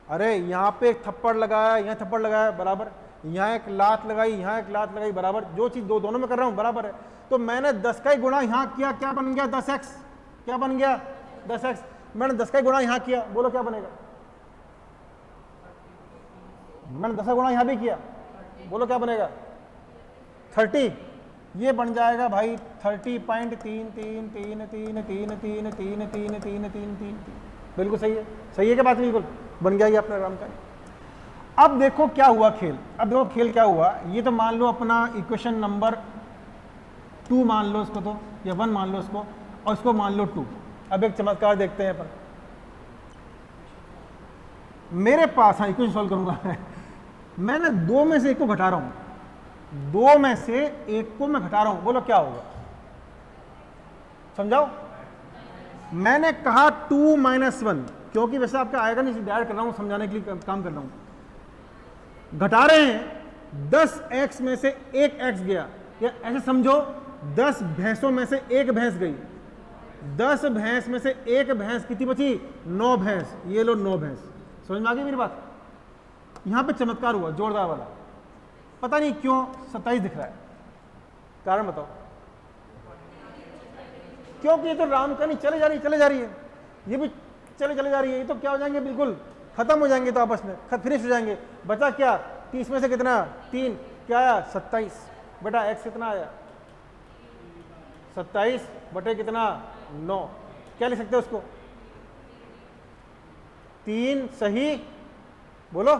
अरे यहाँ पे एक थप्पड़ लगाया, यहाँ थप्पड़ लगाया, बराबर, यहाँ एक लात लगाई, यहाँ एक लात लगाई, बराबर। जो चीज दोनों में कर रहा हूं बराबर है। तो मैंने 10 का ही गुणा यहाँ किया, क्या बन गया? 10x। क्या बन गया? 10x। मैंने 10 का ही गुणा यहाँ किया, बोलो क्या बनेगा? मैंने 10 का गुणा यहाँ भी किया, बोलो क्या बनेगा? 30। ये बन जाएगा भाई 30.33333333333। बिल्कुल सही है, सही है क्या बात? बिल्कुल बन गया ये अपना आराम का। अब देखो क्या हुआ खेल, अब देखो खेल क्या हुआ। ये तो मान लो अपना इक्वेशन नंबर 2 मान लो इसको, तो या 1 मान लो इसको, और इसको मान लो 2। अब एक चमत्कार देखते हैं अपन। मेरे पास, हाँ इक्वेशन सॉल्व करूंगा मैंने 2 में से 1 को घटा रहा हूं, 2 में से 1 को मैं घटा रहा हूं, बोलो क्या होगा? समझाओ। मैंने कहा 2 - 1, क्योंकि वैसे आपका आएगा नहीं, डायरेक्ट कर रहा हूं, समझाने के लिए काम कर रहा हूं। घटा रहे हैं, 10x में से 1x गया, या ऐसे समझो 10 भैंसों में से 1 भैंस गई। 10 भैंस में से 1 भैंस, कितनी बची? 9 भैंस। ये लो 9 भैंस। समझ में आ गई मेरी बात? यहां पे चमत्कार हुआ जोरदार वाला। पता नहीं क्यों 27 दिख रहा है, कारण बताओ? क्योंकि ये तो राम का नहीं, चले जा रही है, ये भी चले जा रही है। ये तो क्या हो जाएंगे, बिल्कुल खत्म हो जाएंगे, तो आपस में फिनिश हो जाएंगे। बचा क्या? 30 में से कितना? 3। क्या आया? 27। बेटा x कितना आया? 27 बटे कितना? 9। क्या लिख सकते हो उसको? 3 सही, बोलो।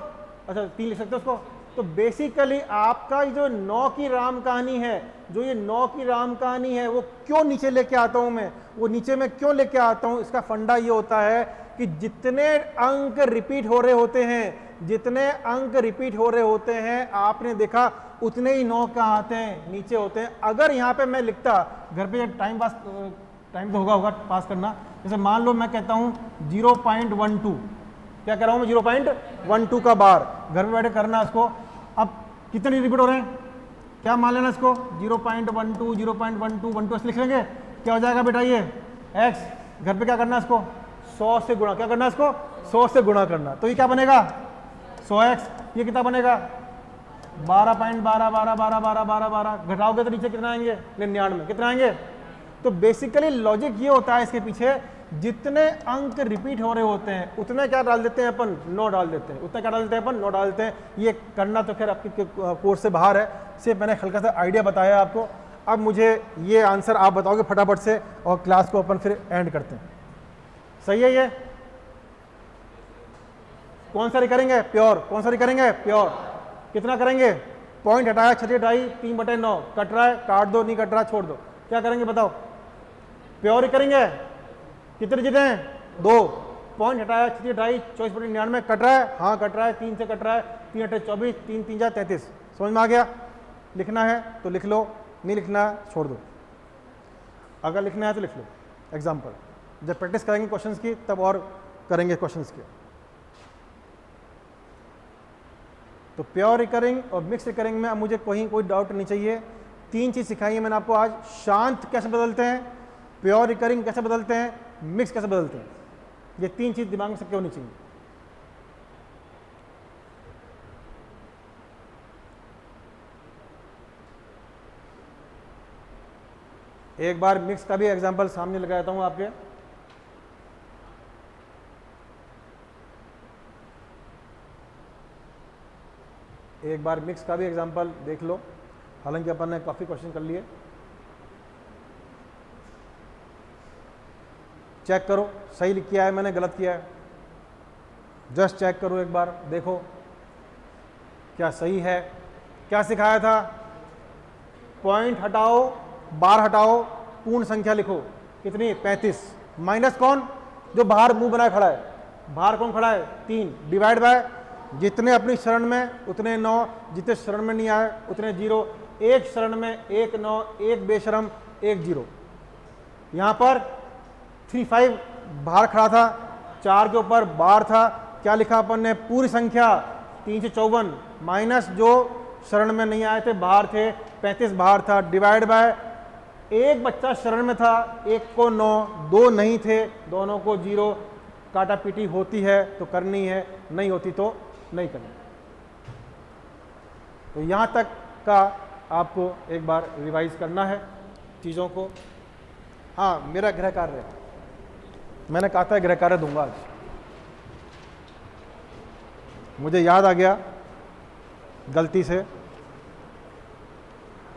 अच्छा 3 लिख सकते हो उसको। तो बेसिकली आपका जो 9 की राम कहानी है, जो ये 9 की राम कहानी है, वो क्यों नीचे लेके आता हूं मैं, वो नीचे में क्यों लेके आता हूं? इसका फंडा ये होता है कि जितने अंक रिपीट हो रहे होते हैं, जितने अंक रिपीट हो रहे होते हैं, आपने देखा उतने ही 9 कहाँ आते हैं? नीचे होते हैं। अगर यहाँ पे मैं लिखता, घर पे टाइम तो होगा पास करना, जैसे मान लो मैं कहता हूँ 0.12, क्या कह रहा हूँ मैं? 0.12 का बार, घर में बैठे करना इसको। अब कितने रिपीट हो रहे हैं, क्या मान लेना इसको? 0.12 0.12 ऐसे लिख लेंगे। क्या हो जाएगा बेटा ये? x। घर पे क्या करना है इसको? 100 से गुणा। क्या करना है इसको? 100 से गुणा करना। तो ये क्या बनेगा? 100x। ये कितना बनेगा? 12.12 घटाओगे तो नीचे कितना आएंगे? 99। कितना आएंगे? तो बेसिकली लॉजिक ये होता है इसके पीछे, जितने अंक रिपीट हो रहे होते हैं उतने क्या डाल देते हैं अपन? 9 डाल देते हैं। उतना क्या डाल देते हैं अपन? 9 डाल देते हैं। ये करना तो खैर आपके कोर्स से बाहर है, सिर्फ मैंने हल्का सा आइडिया बताया आपको। अब मुझे ये आंसर आप बताओगे फटाफट से, और क्लास को अपन फिर एंड करते हैं। सही है? ये कौन सा करेंगे? प्योर। कौन सा करेंगे? प्योर। कितना करेंगे? पॉइंट हटाया 6/2 3/9 कट रहा है, काट दो, नहीं कट रहा छोड़ दो। क्या करेंगे बताओ? प्योर ही करेंगे। कितने डिजिट हैं? 2। पॉइंट हटाया 6/2 24/99 कट रहा है, हाँ कट रहा है, 3 से कट रहा है, 3 × 24 3 3 जा 33। समझ में आ गया? लिखना है तो लिख लो, नहीं लिखना है छोड़ दो। अगर लिखना है तो लिख लो। एग्जाम्पल जब प्रैक्टिस करेंगे क्वेश्चंस की तब और करेंगे क्वेश्चंस के। तो प्योर रिकरिंग और मिक्स रिकरिंग में अब मुझे कोई डाउट नहीं चाहिए। 3 चीज़ सिखाई है मैंने आपको आज। शांत कैसे बदलते हैं, प्योर रिकरिंग कैसे बदलते हैं, मिक्स कैसे बदलते हैं। ये 3 चीज़ दिमाग में सबके होनी चाहिए। एक बार मिक्स का भी एग्जांपल सामने लगाता हूं आपके। एक बार मिक्स का भी एग्जांपल देख लो, हालांकि अपन ने काफ़ी क्वेश्चन कर लिए। चेक करो सही किया है मैंने, गलत किया है, जस्ट चेक करो एक बार, देखो क्या सही है। क्या सिखाया था? पॉइंट हटाओ, बार हटाओ, पूर्ण संख्या लिखो। कितनी? 35। माइनस कौन? जो बाहर मुंह बनाए खड़ा है। बाहर कौन खड़ा है? 3। डिवाइड बाय जितने अपनी शरण में उतने 9, जितने शरण में नहीं आए उतने 0। एक शरण में 1 9, एक बेशरम 1 0। यहां पर 3 5 बाहर खड़ा था, 4 के ऊपर बार था। क्या लिखा अपन ने? पूरी संख्या 3 से 54 माइनस जो शरण में नहीं आए थे, बाहर थे, 35 बाहर था, डिवाइड बाय एक बच्चा शरण में था, एक को 9, 2 नहीं थे, दोनों को 0। काटा पीटी होती है तो करनी है, नहीं होती तो नहीं करनी। तो यहां तक का आपको एक बार रिवाइज करना है चीज़ों को। हाँ, मेरा गृह कार्य, मैंने कहा था गृह कार्य दूंगा आज, मुझे याद आ गया गलती से।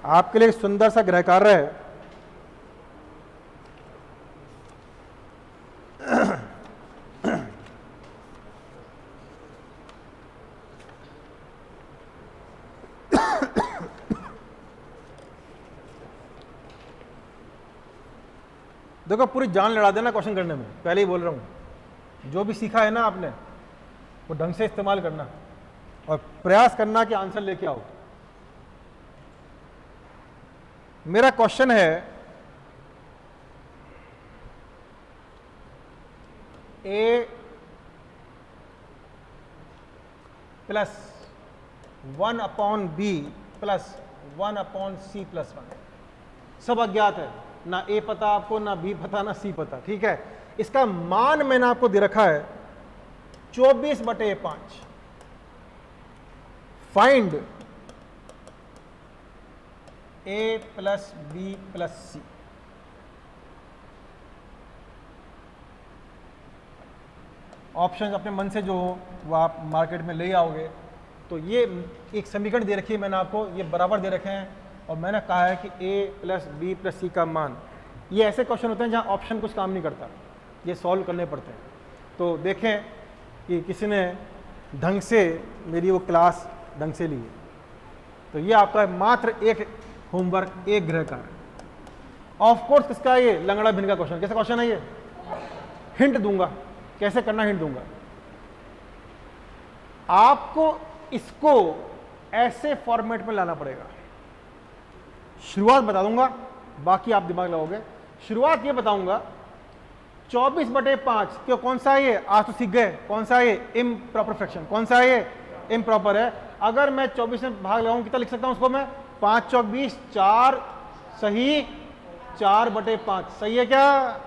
आपके लिए एक सुंदर सा गृह कार्य है। देखो पूरी जान लड़ा देना क्वेश्चन करने में, पहले ही बोल रहा हूं। जो भी सीखा है ना आपने वो ढंग से इस्तेमाल करना और प्रयास करना कि आंसर लेके आओ। मेरा क्वेश्चन है a plus 1/b plus 1/c+1। सब अज्ञात है, ना a पता आपको, ना b पता, ना c पता। ठीक है, इसका मान मैंने आपको दे रखा है 24/5। Find a plus b plus c। Option अपने मन से जो हो वो आप मार्केट में ले आओगे। तो ये एक समीकरण दे रखी है मैंने आपको, ये बराबर दे रखे हैं और मैंने कहा है कि a प्लस बी प्लस सी का मान। ये ऐसे क्वेश्चन होते हैं जहाँ ऑप्शन कुछ काम नहीं करता, ये सॉल्व करने पड़ते हैं। तो देखें कि किसी ने ढंग से मेरी वो क्लास ढंग से ली है। तो ये आपका मात्र एक होमवर्क, एक गृह कार्य। ऑफ कोर्स किसका है ये? लंगड़ा भिन का क्वेश्चन। कैसा क्वेश्चन है ये? हिंट दूंगा कैसे करना, हिंट दूंगा आपको। इसको ऐसे फॉर्मेट में लाना पड़ेगा। शुरुआत बता दूंगा, बाकी आप दिमाग लगाओगे। शुरुआत ये बताऊंगा 24/5 क्यों, कौन सा है ये? आज तो सीख गए कौन सा है ये? Improper fraction. कौन सा है ये? इम्प्रॉपर है। अगर मैं 24 में भाग लगाऊं कितना लिख सकता हूं उसको मैं? 5 चौक 20, 4 सही, 4/5 सही है क्या?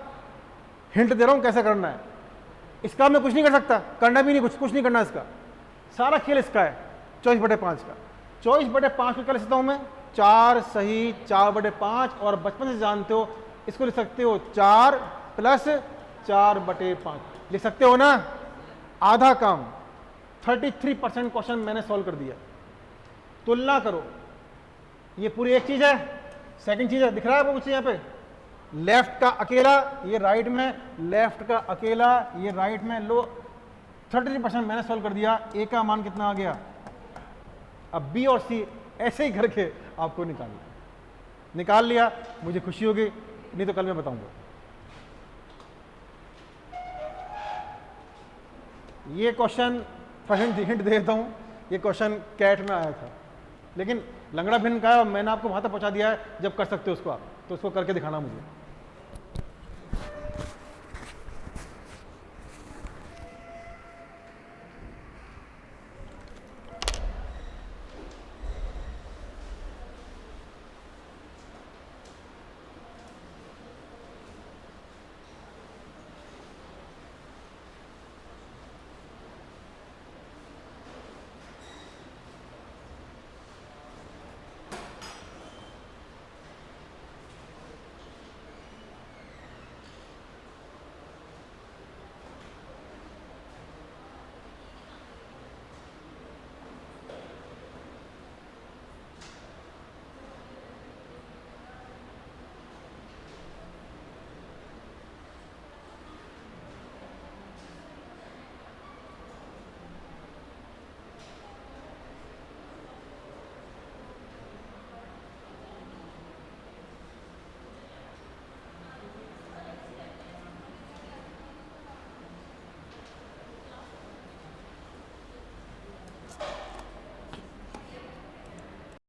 हिंट दे रहा हूं कैसे करना है। इसका मैं कुछ नहीं कर सकता, करना भी नहीं, कुछ नहीं करना। इसका सारा खेल इसका है 24/5 का। 24/5 को क्या लिख सकता हूं मैं? 4 सही, 4/5। और बचपन से जानते हो इसको लिख सकते हो 4 प्लस 4/5 लिख सकते हो ना। आधा काम 33% क्वेश्चन मैंने सॉल्व कर दिया। तुलना करो, ये पूरी एक चीज है। सेकंड चीज है, दिख रहा है वो कुछ यहाँ पे? लेफ्ट का अकेला, ये राइट में, लेफ्ट का अकेला, ये राइट में। लो 33% मैंने सॉल्व कर दिया। ए का मान कितना आ गया? अब बी और सी ऐसे ही करके आपको निकाल लिया, मुझे खुशी होगी, नहीं तो कल मैं बताऊंगा। ये क्वेश्चन हिंट दे देता हूँ, ये क्वेश्चन कैट में आया था, लेकिन लंगड़ा भिन्न का है और मैंने आपको वहाँ तक पहुँचा दिया है, जब कर सकते हो उसको आप, तो उसको करके दिखाना मुझे।